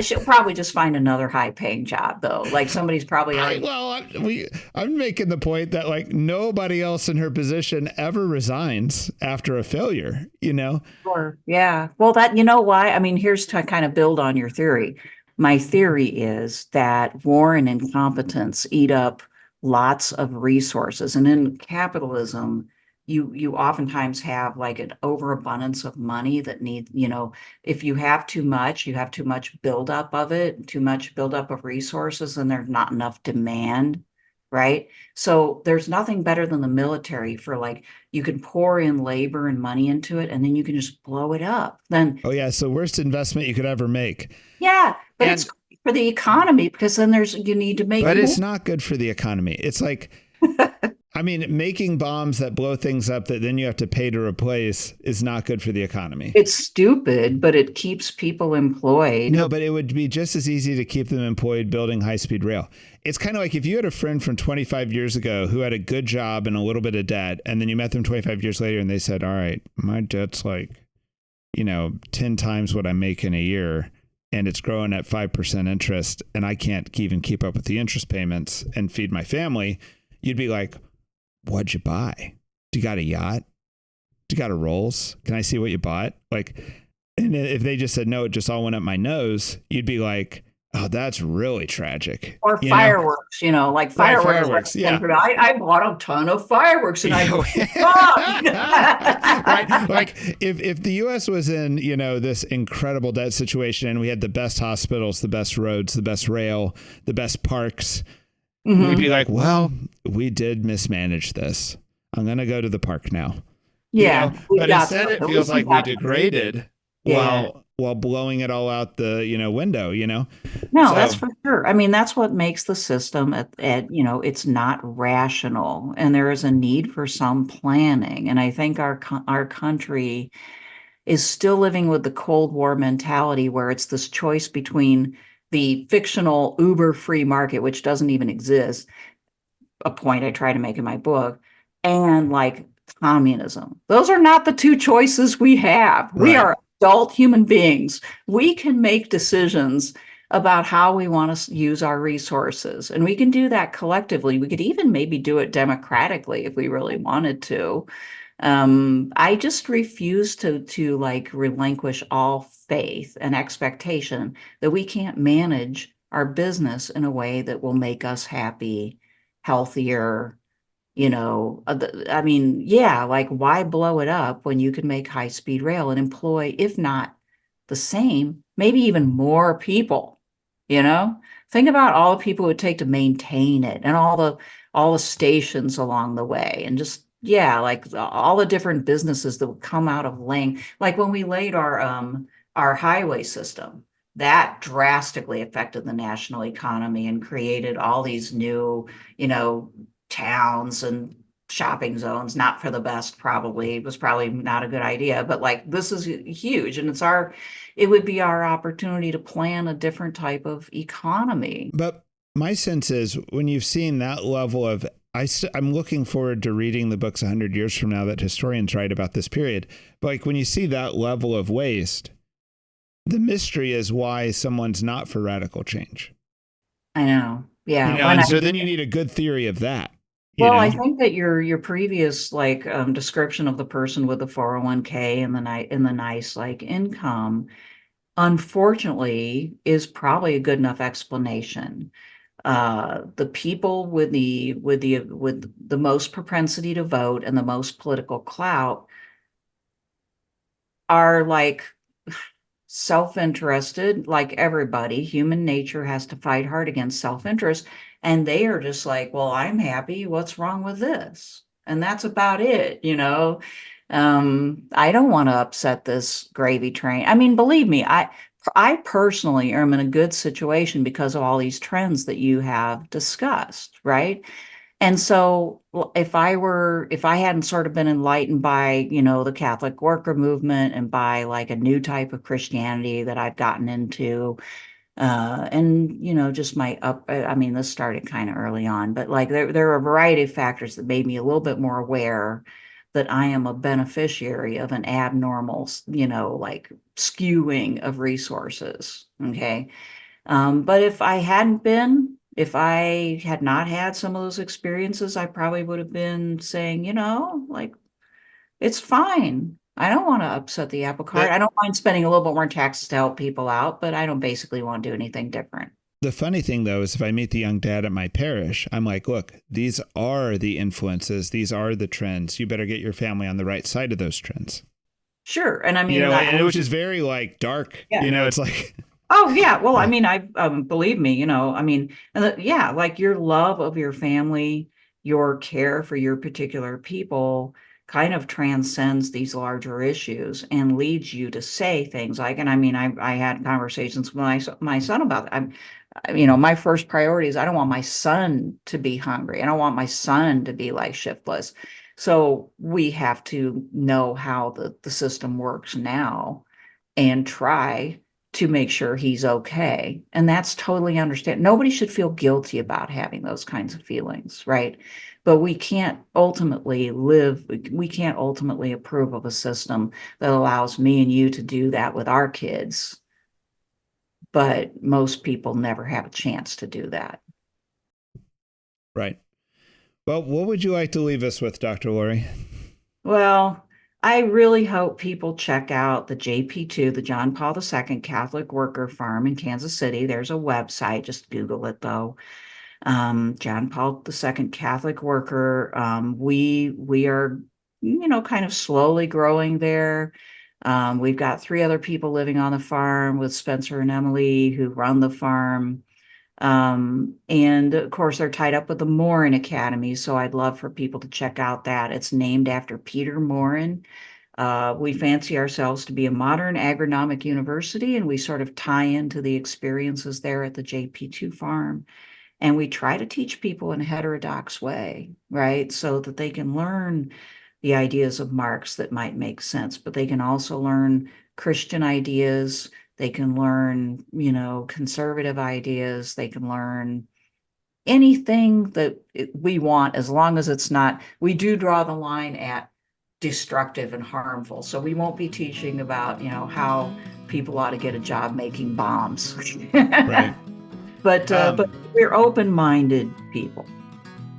She'll probably just find another high-paying job, though. Like somebody's probably already. I'm making the point that like nobody else in her position ever resigns after a failure. You know? Sure. Yeah. Well, that you know why? I mean, here's to kind of build on your theory. My theory is that war and incompetence eat up lots of resources, and in capitalism, you oftentimes have like an overabundance of money that needs, if you have too much, you have too much buildup of it, too much buildup of resources, and there's not enough demand, right? So there's nothing better than the military for like you can pour in labor and money into it, and then you can just blow it up. Then, oh yeah, it's the worst investment you could ever make. yeah, but it's for the economy because then you need to make. But it's not good for the economy. It's like, I mean, making bombs that blow things up that then you have to pay to replace is not good for the economy. It's stupid, but it keeps people employed. No, but it would be just as easy to keep them employed building high-speed rail. It's kind of like if you had a friend from 25 years ago who had a good job and a little bit of debt, and then you met them 25 years later and they said, all right, my debt's like, 10 times what I make in a year, and it's growing at 5% interest, and I can't even keep up with the interest payments and feed my family. You'd be like, what'd you buy? Do you got a yacht? Do you got a Rolls? Can I see what you bought? Like, and if they just said, no, it just all went up my nose, you'd be like, oh, that's really tragic. Or fireworks, like fireworks. Right, fireworks, yeah. I bought a ton of fireworks and I go, right. Like if the U.S. was in, this incredible debt situation and we had the best hospitals, the best roads, the best rail, the best parks, we'd be like, well, we did mismanage this. I'm going to go to the park now. Yeah. But instead it feels like we degraded while blowing it all out the, window, No, so, that's for sure. I mean, that's what makes the system it's not rational, and there is a need for some planning. And I think our country is still living with the Cold War mentality where it's this choice between the fictional Uber free market, which doesn't even exist, a point I try to make in my book, and like communism. Those are not the two choices we have. Right. We are adult human beings. We can make decisions about how we want to use our resources, and we can do that collectively. We could even maybe do it democratically if we really wanted to. I just refuse to like relinquish all faith and expectation that we can't manage our business in a way that will make us happy, healthier. I mean, yeah, like why blow it up when you can make high-speed rail and employ, if not the same, maybe even more people, Think about all the people it would take to maintain it and all the stations along the way and just, yeah, like all the different businesses that would come out of laying, like when we laid our highway system, that drastically affected the national economy and created all these new, towns and shopping zones. Not for the best, probably. It was probably not a good idea, but like this is huge, and it would be our opportunity to plan a different type of economy. But my sense is when you've seen that level of, I'm looking forward to reading the books 100 years from now that historians write about this period. But like when you see that level of waste, the mystery is why someone's not for radical change. I know. Yeah. And so then you need a good theory of that. Well, I think that your previous description of the person with the 401k and the nice like income, unfortunately, is probably a good enough explanation. The people with the most propensity to vote and the most political clout are like self-interested, like everybody. Human nature has to fight hard against self-interest. And they are just like, well, I'm happy. What's wrong with this? And that's about it, I don't want to upset this gravy train. I mean, believe me, I personally am in a good situation because of all these trends that you have discussed, right? And so if I hadn't sort of been enlightened by, the Catholic worker movement and by like a new type of Christianity that I've gotten into, And just this started kind of early on, but like there are a variety of factors that made me a little bit more aware that I am a beneficiary of an abnormal, like skewing of resources. Okay. But if I had not had some of those experiences, I probably would have been saying, like, it's fine. I don't want to upset the apple cart. The, I don't mind spending a little bit more taxes to help people out, but I don't basically want to do anything different. the funny thing, though, is if I meet the young dad at my parish, I'm like, look, these are the influences. These are the trends. You better get your family on the right side of those trends. Sure. And I mean, which is very like dark, yeah. It's like. Oh yeah. Well, I mean, believe me, like your love of your family, your care for your particular people kind of transcends these larger issues and leads you to say things like, and I mean, I had conversations with my son about it. My first priority is I don't want my son to be hungry. I don't want my son to be like shiftless. So we have to know how the system works now and try to make sure he's okay. And that's totally understand. Nobody should feel guilty about having those kinds of feelings, right? But we can't ultimately approve of a system that allows me and you to do that with our kids. But most people never have a chance to do that. Right. Well, what would you like to leave us with, Dr. Laurie? Well, I really hope people check out the JP2, the John Paul II Catholic Worker Farm in Kansas City. There's a website, just Google it though. John Paul II Catholic Worker. We are, kind of slowly growing there. We've got 3 other people living on the farm with Spencer and Emily who run the farm. And of course, they're tied up with the Maurin Academy. So I'd love for people to check out that. It's named after Peter Maurin. We fancy ourselves to be a modern agronomic university, and we sort of tie into the experiences there at the JP2 farm. And we try to teach people in a heterodox way, right? So that they can learn the ideas of Marx that might make sense, but they can also learn Christian ideas. They can learn, conservative ideas. They can learn anything that we want, as long as it's not, we do draw the line at destructive and harmful. So we won't be teaching about, how people ought to get a job making bombs. Right. But we're open-minded people.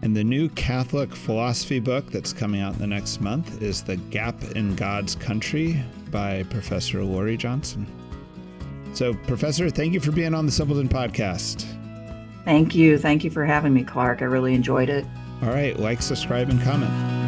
And the new Catholic philosophy book that's coming out in the next month is The Gap in God's Country by Professor Laurie Johnson. So, Professor, thank you for being on the Simpleton Podcast. Thank you. Thank you for having me, Clark. I really enjoyed it. All right. Like, subscribe, and comment.